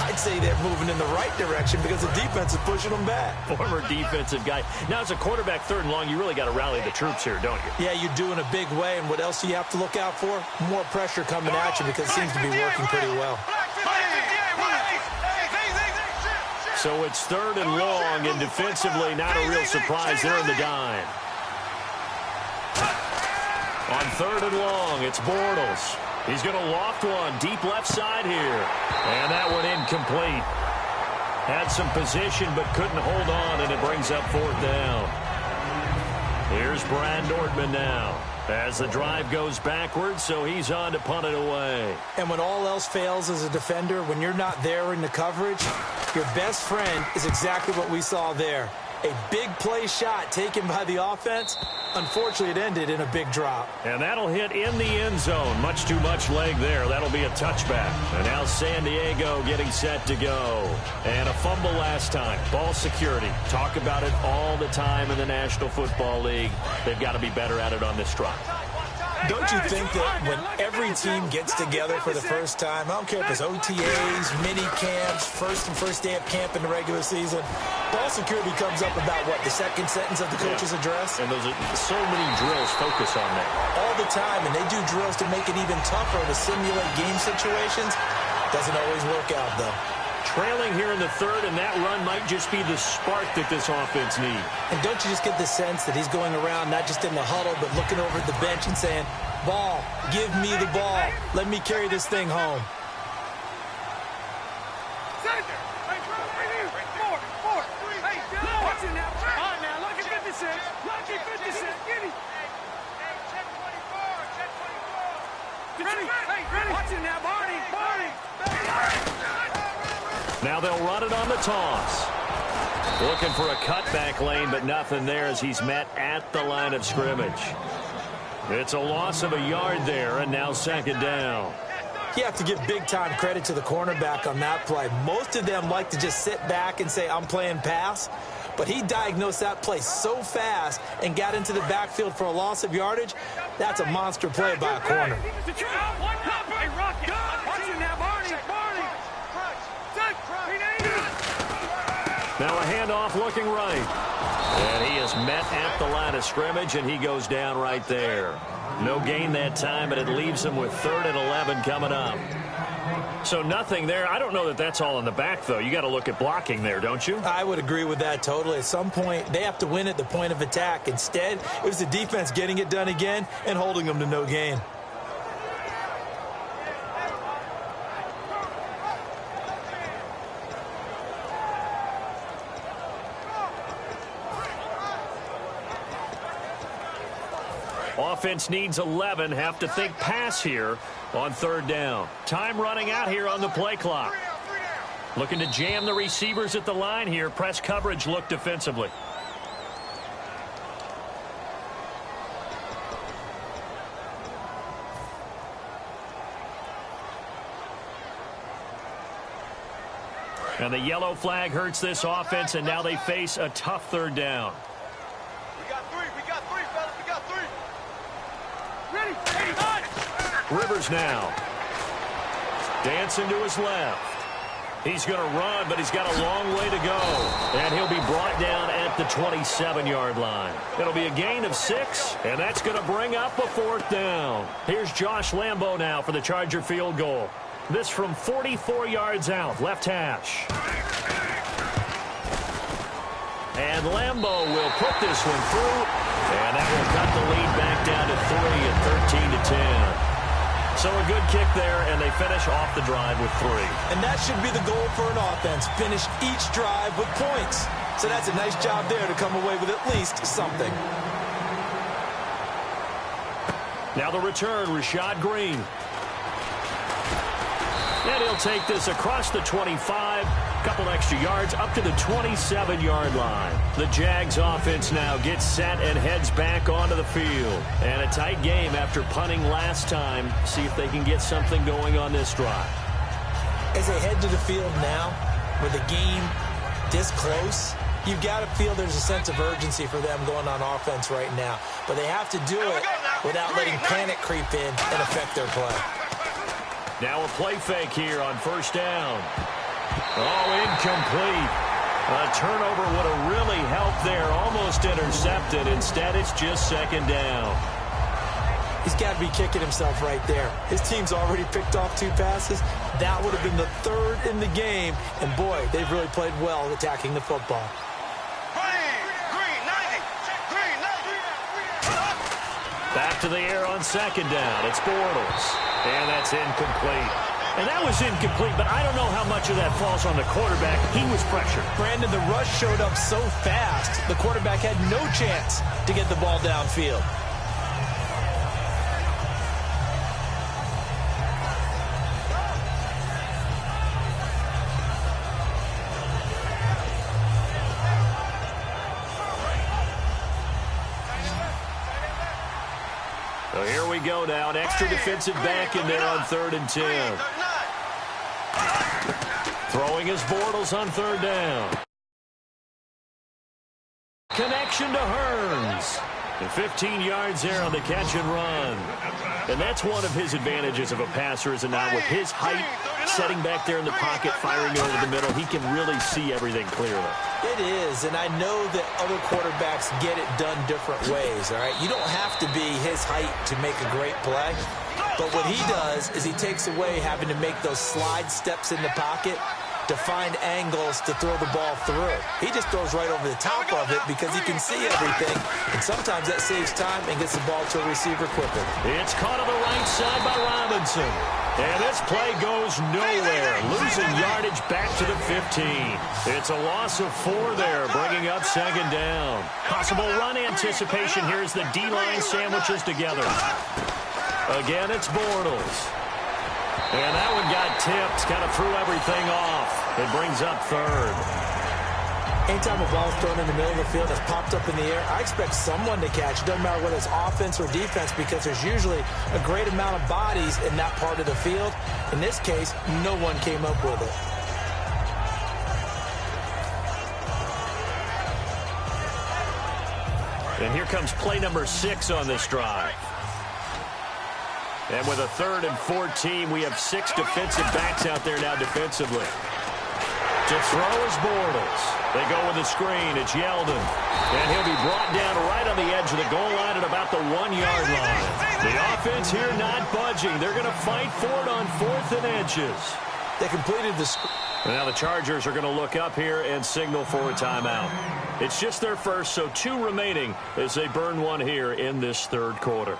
I'd say they're moving in the right direction because the defense is pushing them back. Former defensive guy. Now, as a quarterback, 3rd and long, you really got to rally the troops here, don't you? Yeah, you do in a big way. And what else do you have to look out for? More pressure coming at you because it seems to be working pretty well. So it's 3rd and long, and defensively, not a real surprise. They're in the dime. On 3rd and long, it's Bortles. He's going to loft one deep left side here. And that one incomplete. Had some position but couldn't hold on, and it brings up 4th down. Here's Brad Nordman now as the drive goes backwards, so he's on to punt it away. And when all else fails as a defender, when you're not there in the coverage, your best friend is exactly what we saw there. A big play shot taken by the offense. Unfortunately, it ended in a big drop. And that'll hit in the end zone. Much too much leg there. That'll be a touchback. And now San Diego getting set to go. And a fumble last time. Ball security. Talk about it all the time in the National Football League. They've got to be better at it on this drive. Don't you think that when every team gets together for the first time, I don't care if it's OTAs, mini camps, first day of camp in the regular season, ball security comes up about what, the second sentence of the coach's address? And those are so many drills focus on that. All the time, and they do drills to make it even tougher to simulate game situations. Doesn't always work out, though. Trailing here in the 3rd, and that run might just be the spark that this offense needs. And don't you just get the sense that he's going around not just in the huddle, but looking over at the bench and saying, ball, give me the ball. Let me carry this thing home. Now they'll run it on the toss. Looking for a cutback lane, but nothing there as he's met at the line of scrimmage. It's a loss of a yard there, and now 2nd down. You have to give big-time credit to the cornerback on that play. Most of them like to just sit back and say, I'm playing pass. But he diagnosed that play so fast and got into the backfield for a loss of yardage. That's a monster play by a corner. Now a handoff looking right. And he is met at the line of scrimmage, and he goes down right there. No gain that time, but it leaves him with 3rd and 11 coming up. So nothing there. I don't know that that's all in the back, though. You got to look at blocking there, don't you? I would agree with that totally. At some point, they have to win at the point of attack. Instead, it was the defense getting it done again and holding them to no gain. Offense needs 11. Have to think pass here on 3rd down. Time running out here on the play clock. Looking to jam the receivers at the line here. Press coverage look defensively. And the yellow flag hurts this offense, and now they face a tough third down. We got three, fellas. We got three. Ready? Rivers now. Dancing to his left. He's going to run, but he's got a long way to go. And he'll be brought down at the 27-yard line. It'll be a gain of 6, and that's going to bring up a 4th down. Here's Josh Lambo now for the Charger field goal. This from 44 yards out, left hash. And Lambo will put this one through, and that will cut the lead back down to 3 at 13-10. So a good kick there, and they finish off the drive with 3. And that should be the goal for an offense, finish each drive with points. So that's a nice job there to come away with at least something. Now the return, Rashad Green. And he'll take this across the 25, couple extra yards up to the 27-yard line. The Jags offense now gets set and heads back onto the field. And a tight game after punting last time. See if they can get something going on this drive. As they head to the field now, with the game this close, you've got to feel there's a sense of urgency for them going on offense right now. But they have to do it without letting panic creep in and affect their play. Now a play fake here on 1st down. Oh, incomplete. A turnover would have really helped there. Almost intercepted. Instead, it's just 2nd down. He's got to be kicking himself right there. His team's already picked off 2 passes. That would have been the 3rd in the game. And, boy, they've really played well attacking the football. Back to the air on 2nd down. It's Bortles. And that's incomplete. And that was incomplete, but I don't know how much of that falls on the quarterback. He was pressured. Brandon, the rush showed up so fast, the quarterback had no chance to get the ball downfield. So here we go now. An extra defensive back in there on 3rd and 10. Throwing his Bortles on 3rd down. Connection to Hearns. And 15 yards there on the catch and run. And that's one of his advantages of a passer, is it not? With his height, setting back there in the pocket, firing it over the middle, he can really see everything clearly. It is, and I know that other quarterbacks get it done different ways, all right? You don't have to be his height to make a great play. But what he does is he takes away having to make those slide steps in the pocket to find angles to throw the ball through. He just throws right over the top of it because he can see everything, and sometimes that saves time and gets the ball to a receiver quicker. It's caught on the right side by Robinson. And this play goes nowhere, losing yardage back to the 15. It's a loss of 4 there, bringing up 2nd down. Possible run anticipation here as the D-line sandwiches together. Again, it's Bortles. And that one got tipped, kind of threw everything off. It brings up 3rd. Anytime a ball is thrown in the middle of the field, it's popped up in the air, I expect someone to catch. It doesn't matter whether it's offense or defense, because there's usually a great amount of bodies in that part of the field. In this case, no one came up with it. And here comes play number 6 on this drive. And with a 3rd and 14, we have 6 defensive backs out there now defensively. To throw is Bortles. They go with the screen. It's Yeldon. And he'll be brought down right on the edge of the goal line at about the 1-yard line. The offense here not budging. They're going to fight for it on 4th and inches. They completed the screen. Now the Chargers are going to look up here and signal for a timeout. It's just their first, so 2 remaining as they burn one here in this 3rd quarter.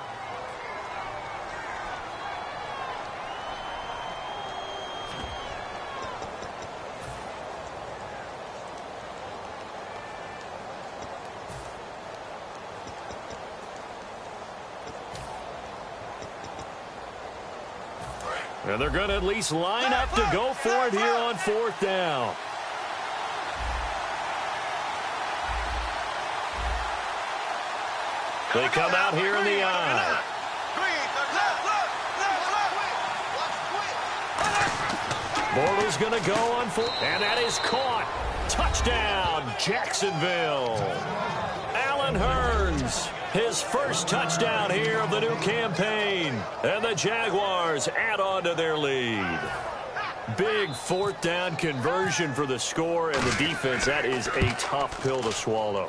And they're going to at least line up to go for it here on 4th down. They come out here in the eye. Bortles going to go on for, and that is caught. Touchdown, Jacksonville. Allen Hurns, his first touchdown here of the new campaign. And the Jaguars add on to their lead. Big fourth down conversion for the score, and the defense, that is a tough pill to swallow.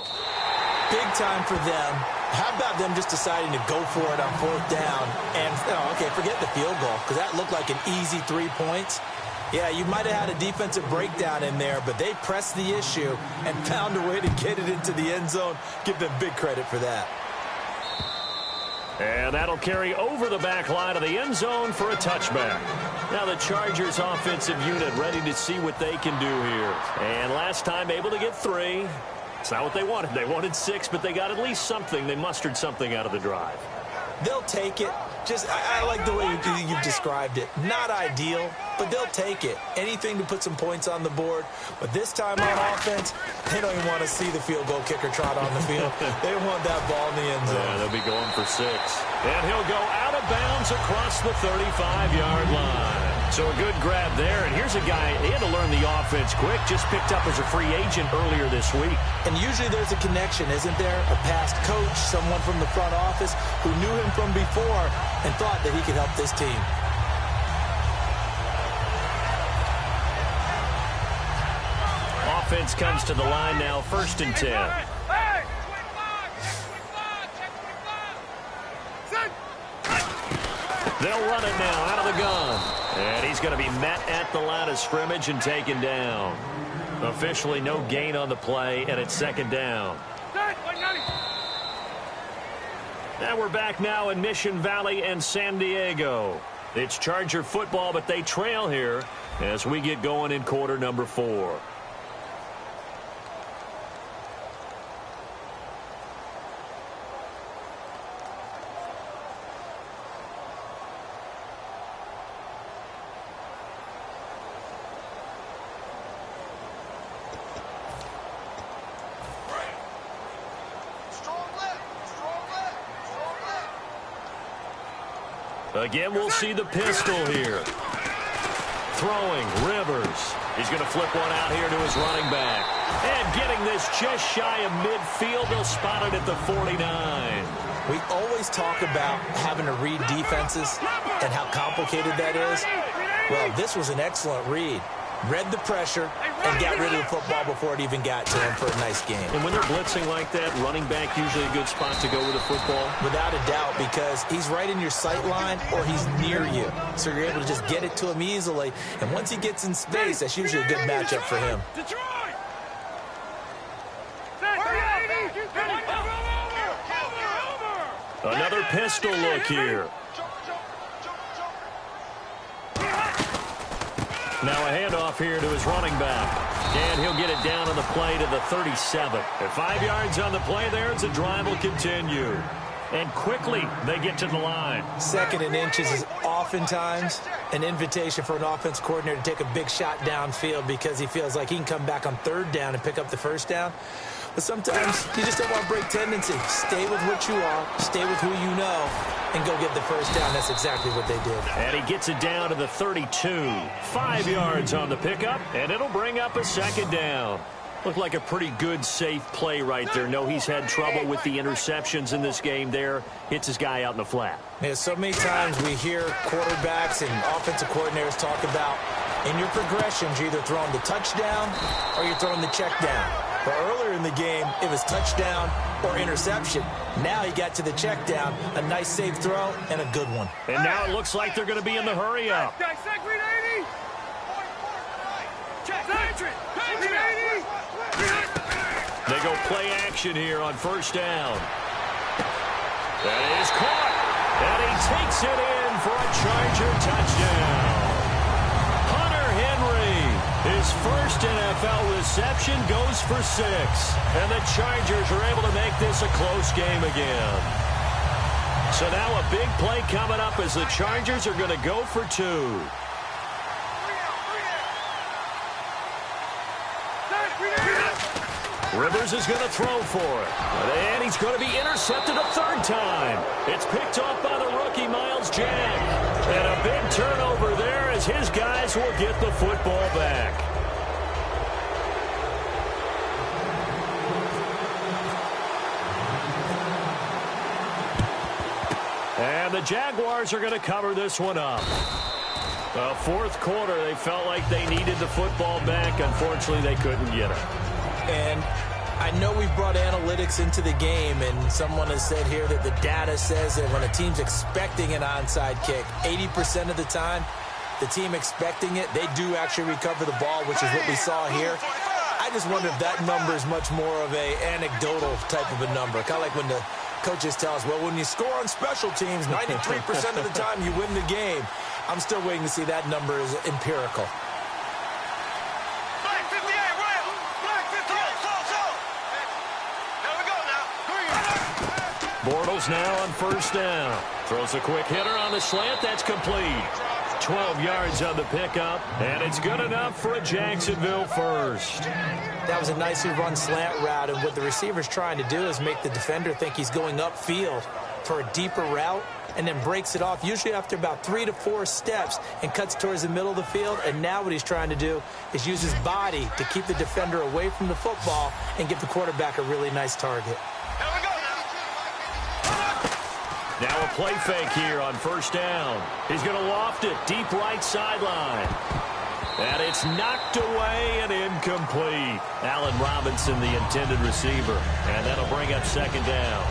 Big time for them. How about them just deciding to go for it on fourth down? And, okay, forget the field goal, because that looked like an easy 3 points. Yeah, you might have had a defensive breakdown in there, but they pressed the issue and found a way to get it into the end zone. Give them big credit for that. And that'll carry over the back line of the end zone for a touchback. Now the Chargers offensive unit ready to see what they can do here. And last time able to get 3. It's not what they wanted. They wanted 6, but they got at least something. They mustered something out of the drive. They'll take it. I like the way you've described it. Not ideal, but they'll take it. Anything to put some points on the board. But this time on offense, they don't even want to see the field goal kicker trot on the field. They want that ball in the end zone. Yeah, they'll be going for 6. And he'll go out of bounds across the 35-yard line. So a good grab there. And here's a guy, he had to learn the offense quick, just picked up as a free agent earlier this week. And usually there's a connection, isn't there? A past coach, someone from the front office who knew him from before and thought that he could help this team. Offense comes to the line now, 1st and 10. They'll run it now out of the gun. And he's going to be met at the line of scrimmage and taken down. Officially no gain on the play, and it's 2nd down. And we're back now in Mission Valley and San Diego. It's Charger football, but they trail here as we get going in quarter number 4. Again, we'll see the pistol here. Throwing, Rivers. He's going to flip one out here to his running back. And getting this just shy of midfield. They'll spot it at the 49. We always talk about having to read defenses and how complicated that is. Well, this was an excellent read. Read the pressure and got rid of the football before it even got to him for a nice game. And when they're blitzing like that, running back usually a good spot to go with the football? Without a doubt, because he's right in your sight line or he's near you. So you're able to just get it to him easily. And once he gets in space, that's usually a good matchup for him. Another pistol look here. Now a handoff here to his running back. And he'll get it down on the play to the 37. At 5 yards on the play there, the drive will continue. And quickly, they get to the line. 2nd and inches is oftentimes an invitation for an offense coordinator to take a big shot downfield because he feels like he can come back on 3rd down and pick up the 1st down. But sometimes you just don't want to break tendency. Stay with what you are, stay with who you know, and go get the 1st down. That's exactly what they did. And he gets it down to the 32. 5 yards on the pickup, and it'll bring up a 2nd down. Looked like a pretty good, safe play right there. No, he's had trouble with the interceptions in this game there. Hits his guy out in the flat. Yeah, so many times we hear quarterbacks and offensive coordinators talk about in your progressions, you're either throwing the touchdown or you're throwing the check down. But earlier in the game, it was touchdown or interception. Now he got to the check down, a nice safe throw, and a good one. And now it looks like they're going to be in the hurry up. They go play action here on 1st down. That is caught. And he takes it in for a Charger touchdown. Hunter Henry, his first NFL reception, goes for 6. And the Chargers are able to make this a close game again. So now a big play coming up as the Chargers are going to go for 2. Rivers is going to throw for it. And he's going to be intercepted a 3rd time. It's picked off by the rookie, Miles Jack. And a big turnover there as his guys will get the football back. And the Jaguars are going to cover this one up. The fourth quarter, they felt like they needed the football back. Unfortunately, they couldn't get it. And I know we've brought analytics into the game, and someone has said here that the data says that when a team's expecting an onside kick, 80% of the time, the team expecting it, they do actually recover the ball, which is what we saw here. I just wonder if that number is much more of a anecdotal type of a number. Kind of like when the coaches tell us, well, when you score on special teams, 93% of the time you win the game. I'm still waiting to see that number is empirical. Black 58, Rail. Black 58, so. There we go now. Bortles now on first down. Throws a quick hitter on the slant. That's complete. 12 yards on the pickup, and it's good enough for a Jacksonville first. That was a nicely run slant route, and what the receiver's trying to do is make the defender think he's going upfield for a deeper route, and then breaks it off, usually after about 3 to 4 steps, and cuts towards the middle of the field. And now what he's trying to do is use his body to keep the defender away from the football and give the quarterback a really nice target. Now a play fake here on first down. He's going to loft it deep right sideline. And it's knocked away and incomplete. Allen Robinson, the intended receiver. And that'll bring up second down.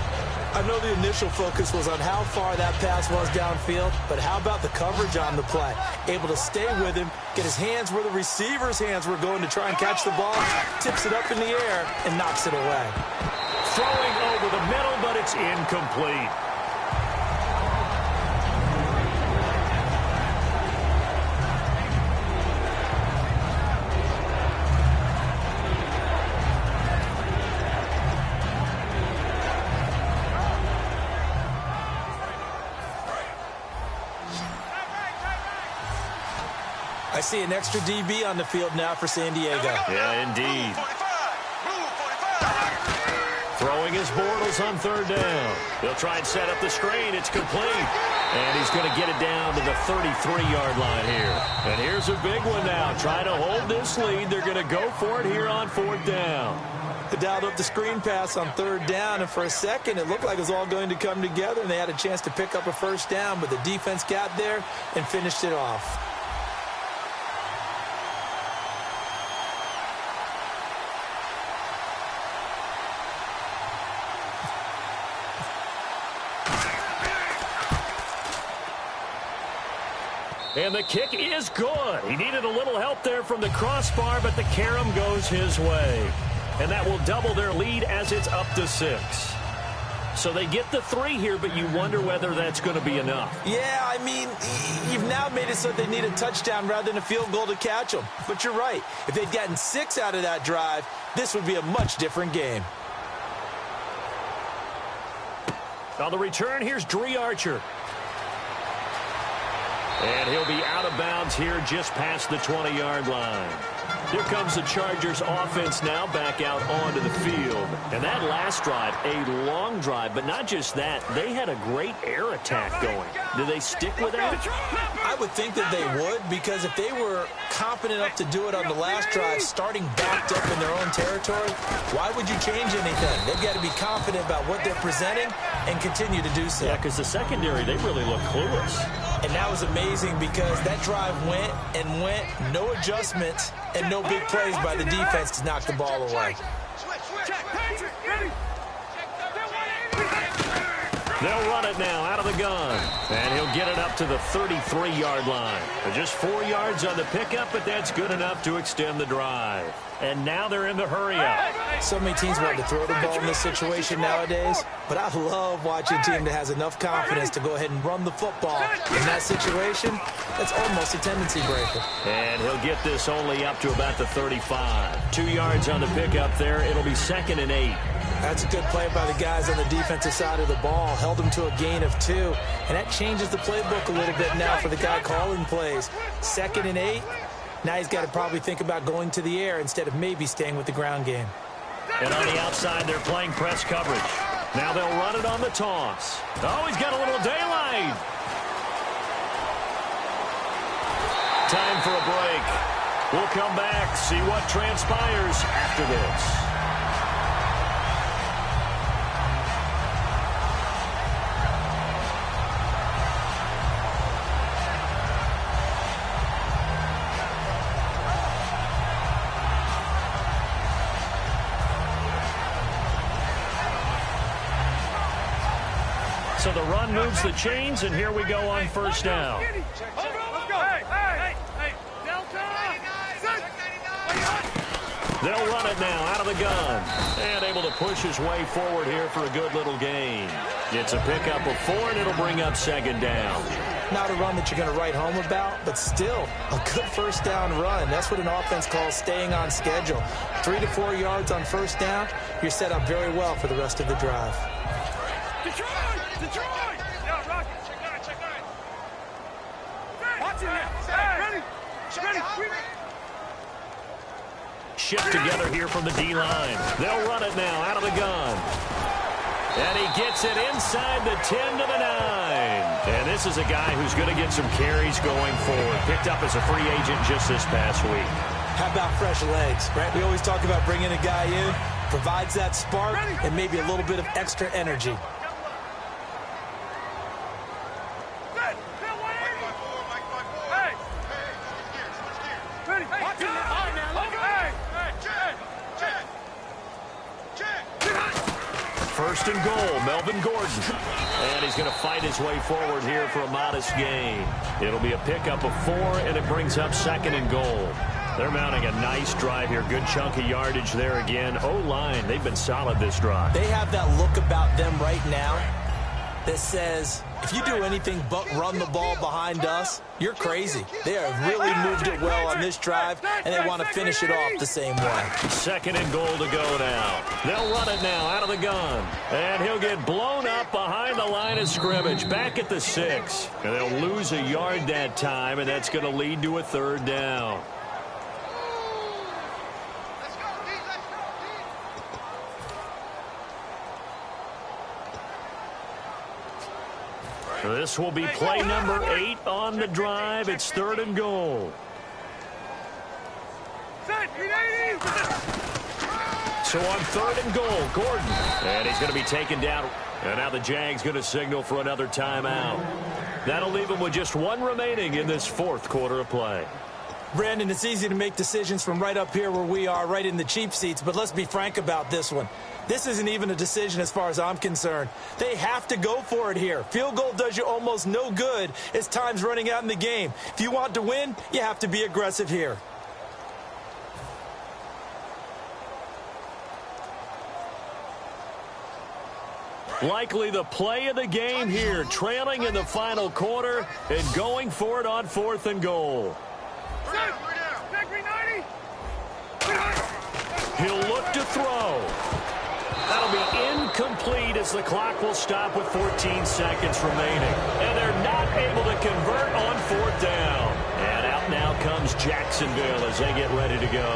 I know the initial focus was on how far that pass was downfield, but how about the coverage on the play? Able to stay with him, get his hands where the receiver's hands were going to try and catch the ball, tips it up in the air, and knocks it away. Throwing over the middle, but it's incomplete. I see an extra DB on the field now for San Diego. Yeah, indeed. Throwing his Bortles on third down. He'll try and set up the screen. It's complete. And he's going to get it down to the 33-yard line here. And here's a big one now. Trying to hold this lead. They're going to go for it here on fourth down. They dialed up the screen pass on third down, and for a second it looked like it was all going to come together, and they had a chance to pick up a first down, but the defense got there and finished it off. And the kick is good. He needed a little help there from the crossbar, but the carom goes his way. And that will double their lead as it's up to 6. So they get the 3 here, but you wonder whether that's going to be enough. Yeah, I mean, you've now made it so they need a touchdown rather than a field goal to catch them. But you're right. If they'd gotten 6 out of that drive, this would be a much different game. On the return, here's Dree Archer. And he'll be out of bounds here just past the 20-yard line. Here comes the Chargers offense now back out onto the field. And that last drive, a long drive, but not just that. They had a great air attack going. Do they stick with that? I would think that they would, because if they were confident enough to do it on the last drive, starting backed up in their own territory, why would you change anything? They've got to be confident about what they're presenting and continue to do so. Yeah, because the secondary, they really look clueless. And that was amazing because that drive went and went, no adjustments and no big plays by the defense to knock the ball away. They'll run it now out of the gun. And he'll get it up to the 33-yard line. Just 4 yards on the pickup, but that's good enough to extend the drive. And now they're in the hurry-up. So many teams want to throw the ball in this situation nowadays, but I love watching a team that has enough confidence to go ahead and run the football. In that situation, that's almost a tendency breaker. And he'll get this only up to about the 35. 2 yards on the pickup there. It'll be 2nd and 8. That's a good play by the guys on the defensive side of the ball. Held them to a gain of 2. And that changes the playbook a little bit now for the guy calling plays. 2nd and 8. Now he's got to probably think about going to the air instead of maybe staying with the ground game. And on the outside, they're playing press coverage. Now they'll run it on the toss. Oh, he's got a little daylight. Time for a break. We'll come back, see what transpires after this. So the run moves the chains, and here we go on first down. They'll run it now out of the gun. And able to push his way forward here for a good little gain. It's a pickup of 4, and it'll bring up second down. Not a run that you're going to write home about, but still a good first down run. That's what an offense calls staying on schedule. 3 to 4 yards on first down. You're set up very well for the rest of the drive. Detroit! Yeah, Rocky, check nine. Watch it now. Ready. Shift together here from the D-line. They'll run it now out of the gun. And he gets it inside the 10 to the 9. And this is a guy who's going to get some carries going forward. Picked up as a free agent just this past week. How about fresh legs, right? We always talk about bringing a guy in, provides that spark and maybe a little bit of extra energy. First and goal, Melvin Gordon. And he's going to fight his way forward here for a modest gain. It'll be a pickup of 4, and it brings up second and goal. They're mounting a nice drive here. Good chunk of yardage there again. O-line, they've been solid this drive. They have that look about them right now that says, if you do anything but run the ball behind us, you're crazy. They have really moved it well on this drive, and they want to finish it off the same way. Second and goal to go now. They'll run it now out of the gun. And he'll get blown up behind the line of scrimmage, back at the 6. And they'll lose a yard that time, and that's going to lead to a third down. This will be play number 8 on the drive. It's third and goal. So on third and goal, Gordon. And he's going to be taken down. And now the Jags going to signal for another timeout. That'll leave him with just 1 remaining in this fourth quarter of play. Brandon, it's easy to make decisions from right up here where we are, right in the cheap seats, but let's be frank about this one. This isn't even a decision as far as I'm concerned. They have to go for it here. Field goal does you almost no good as time's running out in the game. If you want to win, you have to be aggressive here. Likely the play of the game here, trailing in the final quarter and going for it on fourth and goal. He'll look to throw. That'll be incomplete as the clock will stop with 14 seconds remaining. And they're not able to convert on fourth down. And out now comes Jacksonville as they get ready to go.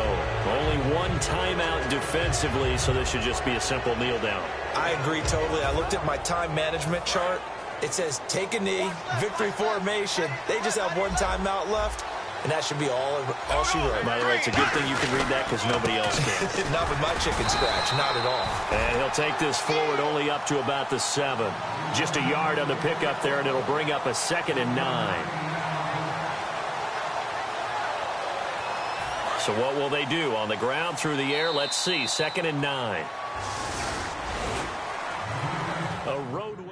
Only 1 timeout defensively, so this should just be a simple kneel down. I agree totally. I looked at my time management chart. It says take a knee, victory formation. They just have 1 timeout left. And that should be all she wrote. By the way, it's a good thing you can read that because nobody else can. Not with my chicken scratch. Not at all. And he'll take this forward only up to about the 7. Just a yard on the pickup there, and it'll bring up a 2nd and 9. So what will they do? On the ground, through the air? Let's see. 2nd and 9. A road win.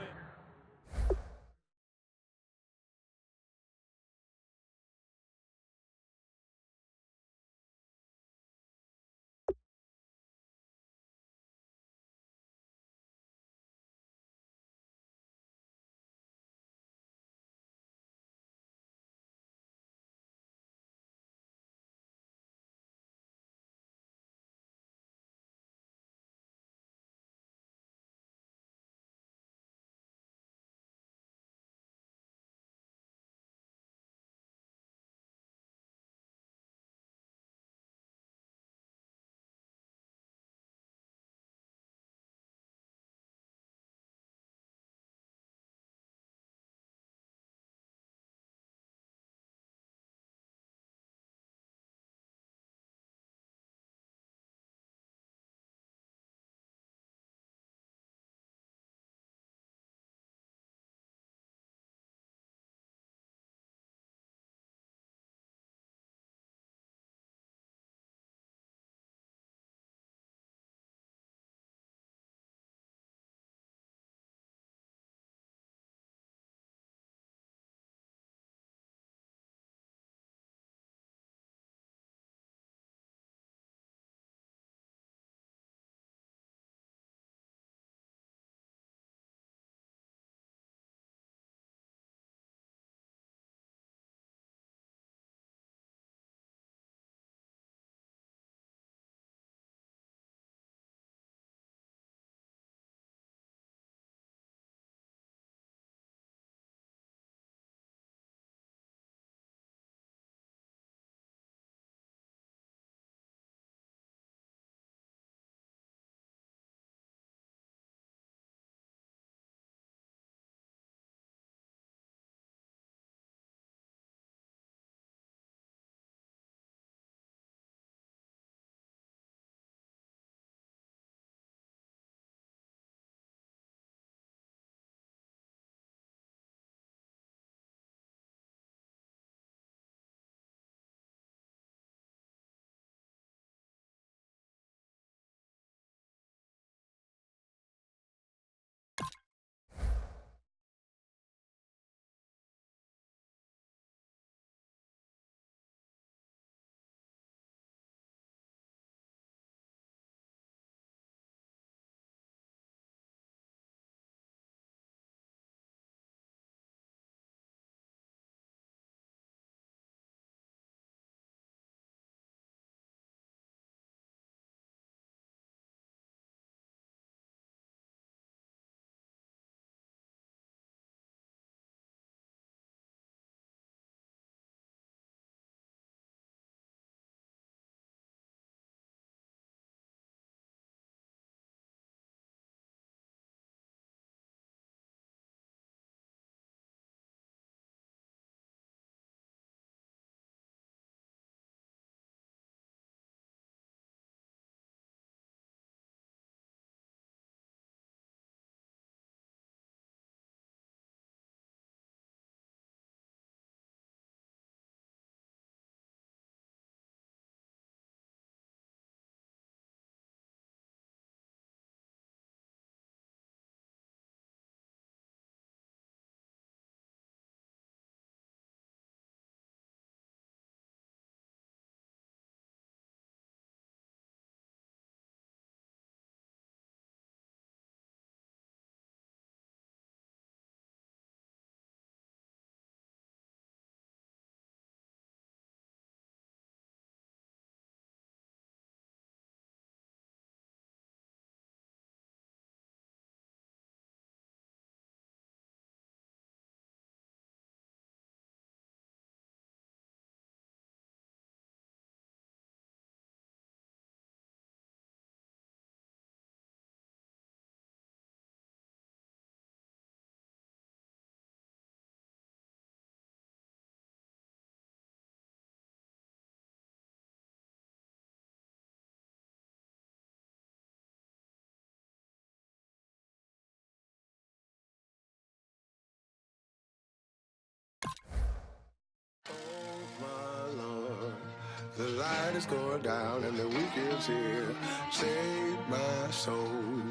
light is going down and the weekend's here. Save my soul.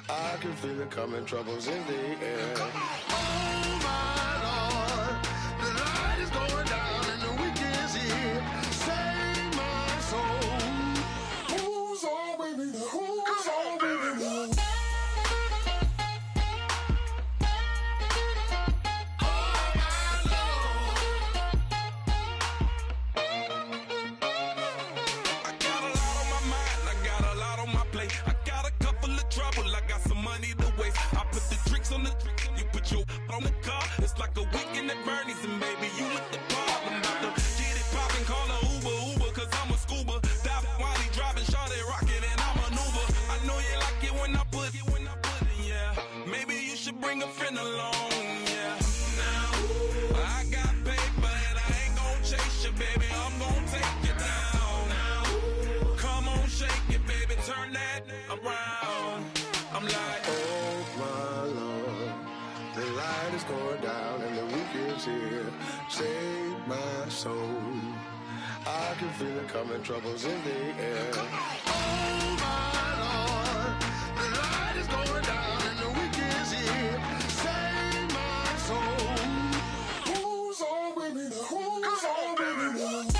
I can feel it coming, troubles in the air. Oh my Lord, the light is going down and the weekend's here. Save my soul. Who's all with me? Who's all with me? On the you put your on the car. It's like a weekend at Bernie's, and baby, you with the bar. I'm about to get it poppin', call a Uber, cause I'm a scuba. Dive while he driving, shot it rockin', and I maneuver. I know you like it when I put it, yeah. Maybe you should bring a friend along, yeah. Now, I got paper, and I ain't gon' chase you, baby. I'm gon' take you down. Now, come on, shake it, baby, turn that around. I'm like, oh my Lord, the light is going down and the weekend's here. Save my soul. I can feel it coming, troubles in the air. Oh my Lord, the light is going down and the weekend's here. Save my soul. Who's all with me? Who's all with me?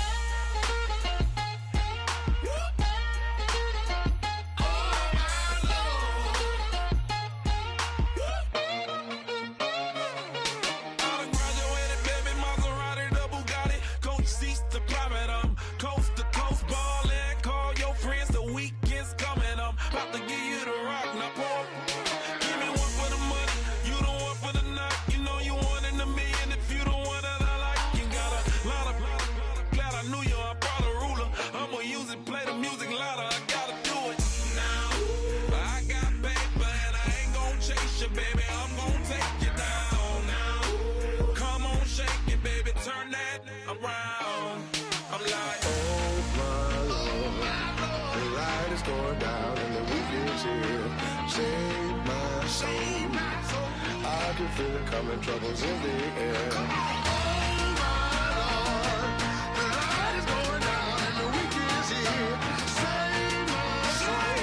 I can feel it coming, troubles in the air. Oh my Lord, the light is going down and the weekend's here. Save my soul.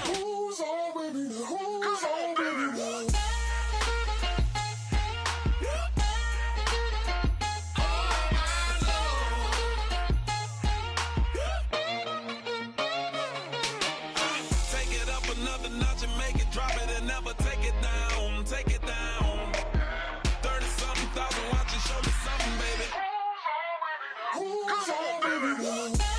Who's all with me? Who's all with me? take it up another notch and make it drop it and never take it down. Take it down. 30-something thousand watching, show me something, baby. Who's all baby?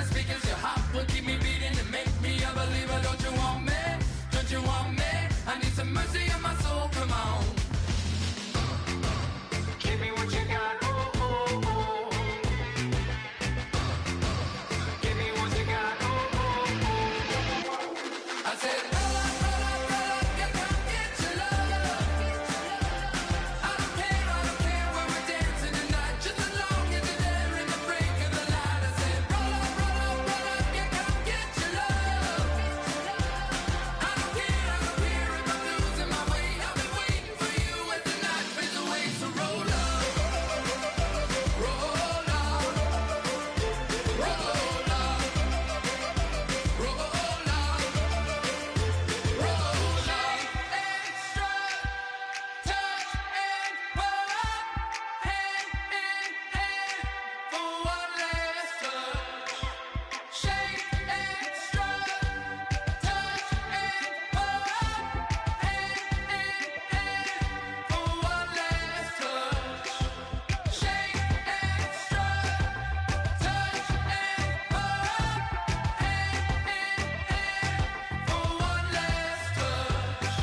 the speakers, your heart will keep me beating and make me a believer. Don't you want me? Don't you want me? I need some mercy in my soul, come on. Give me what you got, oh, oh, oh. Give me what you got, oh, oh, oh. I said, roll up, yeah, come get your love. I don't care when we're dancing tonight, just as long as you're there in the break of the light. I said, roll up, yeah, come get your love. I don't care if I'm losing my way. I'll be waiting for you as the night fades away. So roll up, roll up, roll up, roll up, roll up. Extra, touch and pull up, hand in hand for one last touch. Shake extra, touch and pull up, hand in hand for one last touch. Shake extra, touch and pull up, hand in hand for one last touch.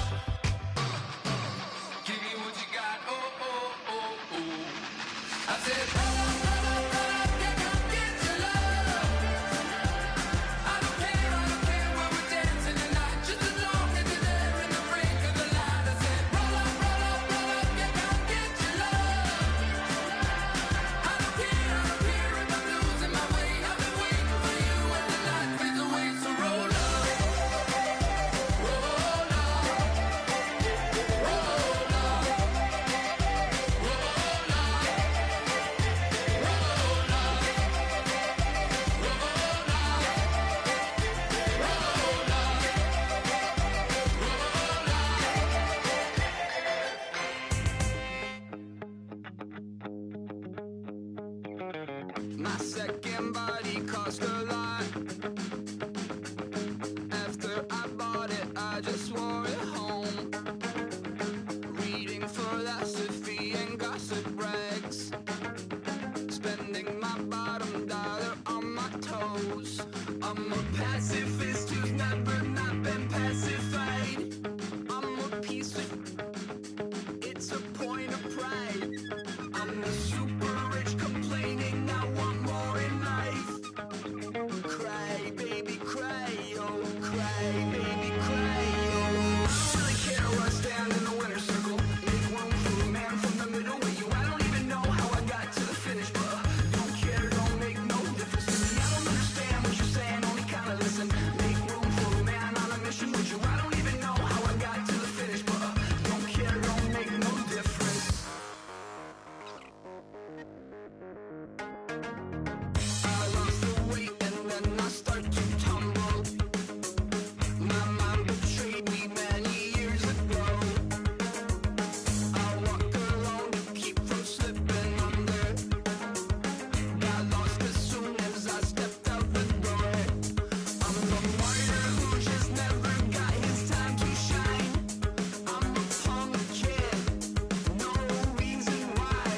Give me what you got, oh, oh, oh, oh. I said, roll up, yeah, come get your love. I don't care when we're dancing tonight, just as long as you're there in the break of the light. I said, roll up, yeah, come get your love. I don't care if I'm losing my way. I've been waiting for you as the night fades away. So roll up, roll up, roll up, roll up, roll up. My second body cost a lot. After I bought it, I just wore it home. Reading philosophy and gossip rags. Spending my bottom dollar on my toes. I'm a pacifist who's never not been pacified. I'm a piece of... It's a point of pride. I'm the super rich complaining I want more in life. Cry, baby, cry, oh, cry, baby, cry, oh. I don't really care where I stand in the winner's circle. Make room for a man from the middle with you. I don't even know how I got to the finish, but don't care, don't make no difference to me. I don't understand what you're saying, only kinda listen. Make room for a man on a mission with you. I don't even know how I got to the finish, but don't care, don't make no difference. I lost the weight and then I start to tumble. My mind betrayed me many years ago. I walk alone to keep from slipping under. Got lost as soon as I stepped out the door. I'm the martyr who just never got his time to shine. I'm a punk kid, no reason why.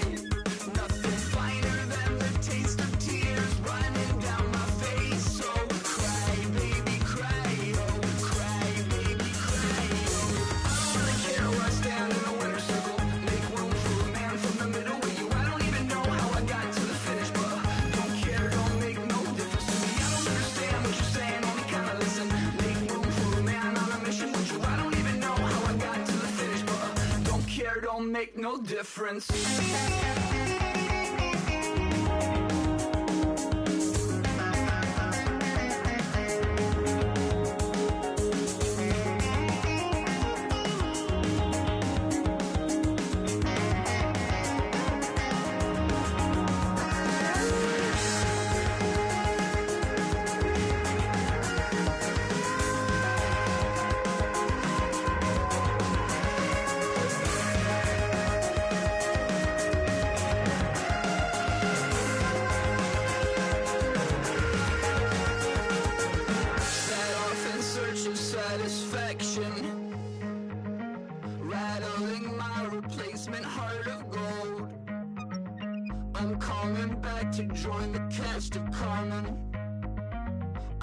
Nothing finer than the taste of tears running down my face. So cry, baby, cry, oh, cry, baby, cry, oh. I don't really care where I stand in the winner's circle. Make room for a man from the middle with you. I don't even know how I got to the finish, but don't care, don't make no difference to me. I don't understand what you're saying, only kinda listen. Make room for a man on a mission with you. I don't even know how I got to the finish, but don't care, don't make no difference.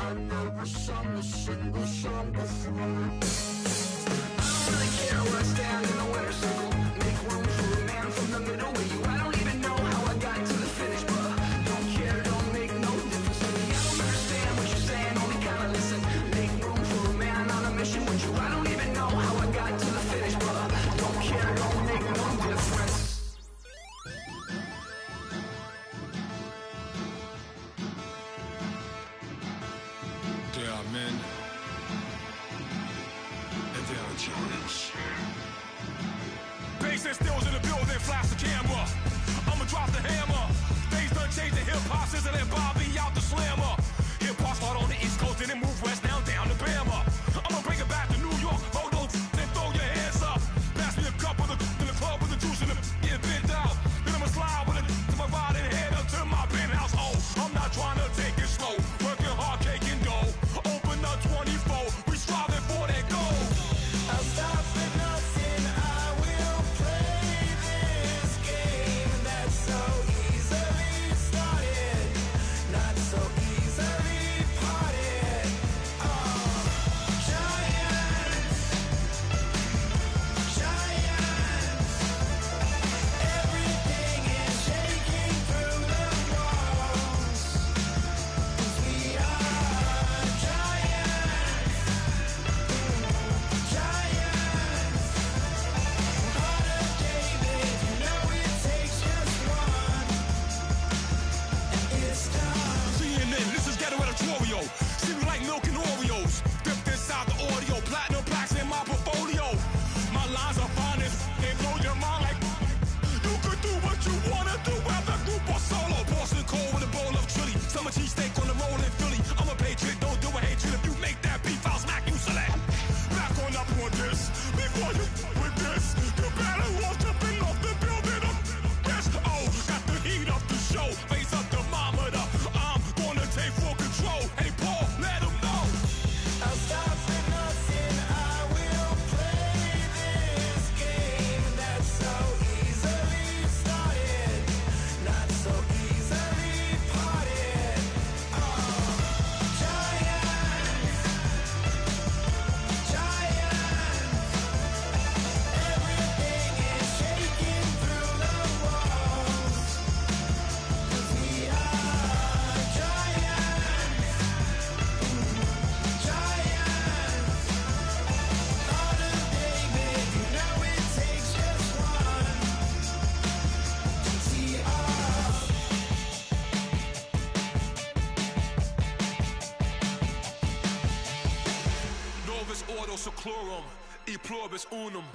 I never sung a single song before. I don't really care where I stand in the winner's circle. Make room for a man from the middle with you. I don't even know how I got to the finish, but don't care, don't make no difference to me. I don't understand what you're saying, only kinda listen. Make room for a man on a mission with you. I don't even know how I got to the finish, but don't care, don't make no difference. There are men, and there are giants. Bass and stills in the building, flash the camera. I'ma drop the hammer. Things done changed the hip-hop since I let Bobby out the slammer. Hip-hop start on the East Coast and then move west now down to Bama. I'ma bring it back to New York. Hold on, then throw your hands up. Pass me a cup of in the club with the juice and the get bent out. Then I'ma slide with it to my ride and head up to my penthouse. Oh, I'm not trying to take it slow. Working hard, cake and dough. Open up 24. We striving for that goal. I'll stop at nothing. I will play this game that's so easily started, not so easily parted. Oh, giants, giants. Everything is shaking through the walls. 'Cause we are giants, giants. Heart of David, you know it takes just one, and it's time. CNN, this is ghetto editorial. See me like milk and Oreos. Dipped inside the audio, platinum plaques in my portfolio. My lines are finest, they blow your mind like you could do what you wanna do, whether group or solo. Boston cold with a bowl of chili. Summer cheesesteak on the roll in Philly. I'm a patriot, don't do a hatred. If you make that beef, I'll smack you silly. Back on up on this. Before you with this, you better walk jumping off the building up. Yes, oh, got the heat up the show. Face up thermometer. I'm gonna take full control. Hey, Paul, let him know. I'll stop at nothing. I will play this game that's so easily started, not so easily parted. Oh, giants, giants. Everything is shaking through the walls. 'Cause we are giants, giants. Heart of David, you know it takes just one. GTR. Novus ordo seclorum, e pluribus unum.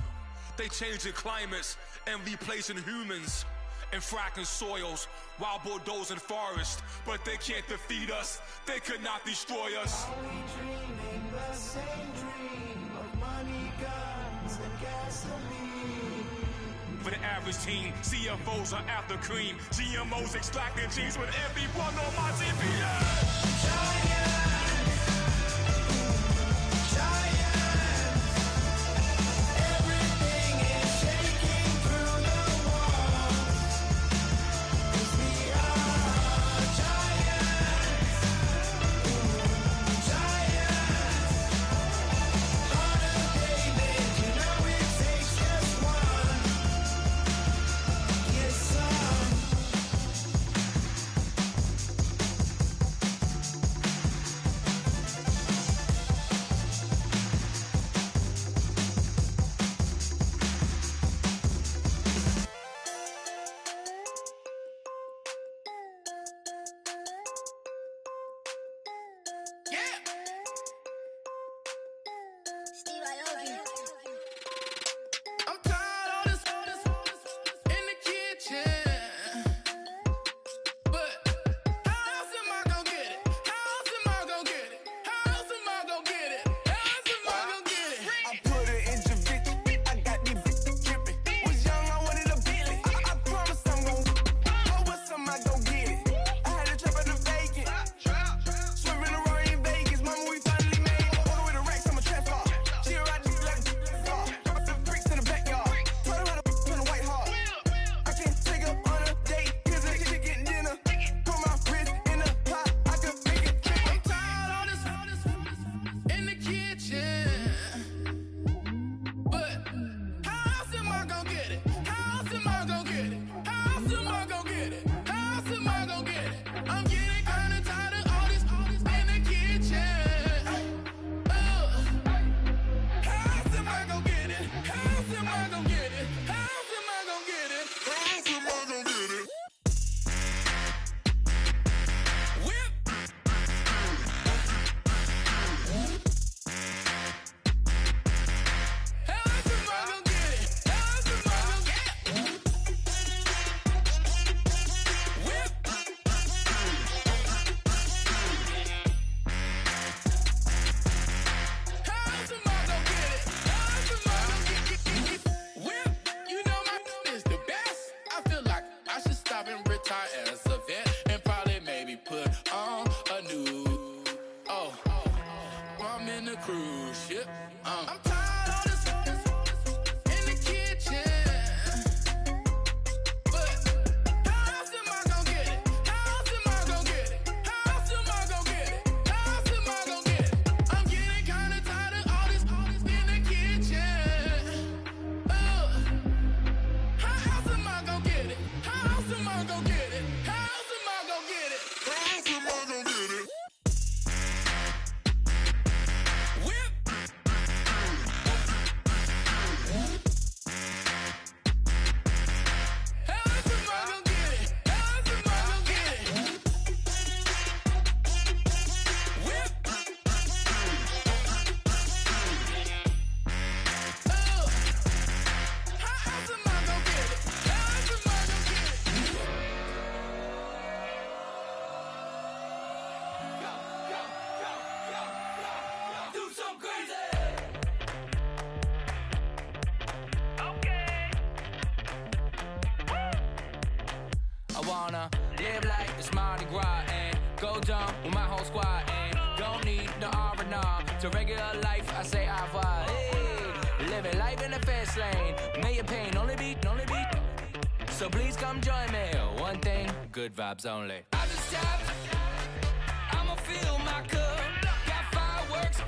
They changing climates and replacing humans and fracking soils, wild bulldozing forests. But they can't defeat us, they could not destroy us. Are we dreaming the same dream of money, guns, and gasoline? For the average team, CFOs are after cream. GMOs extracting genes with everyone on my CPS. Giants, giants. Everything is shaking through the walls. 'Cause we are giants, giants. Heart of David, you know it takes just one. Get some. I wanna live like it's Mardi Gras and go dumb with my whole squad and don't need no R&R. To regular life, I say au revoir. Hey, living life in the fast lane. May your pain only be. So please come join me. One thing, good vibes only. I just tapped. I'ma fill my cup. Got fireworks.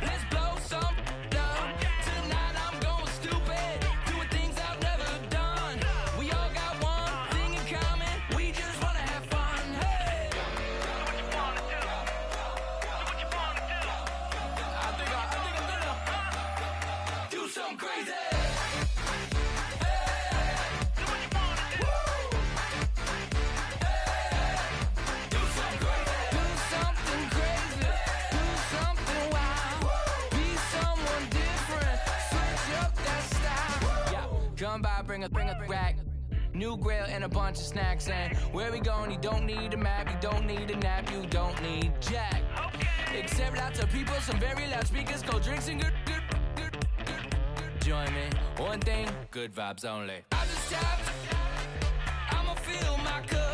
Let's blow some down. Tonight I'm going stupid. Doing things I've never done. We all got one thing in common. We just wanna have fun. Hey. Do what you wanna do. Do what you wanna do. I think I'm gonna do something crazy. Come by, bring a rack. New grill and a bunch of snacks. And where we going, you don't need a map. You don't need a nap. You don't need jack. Except lots of people, some very loud speakers, cold drinks and good. Join me. One thing, good vibes only. I just tapped. I'ma fill my cup.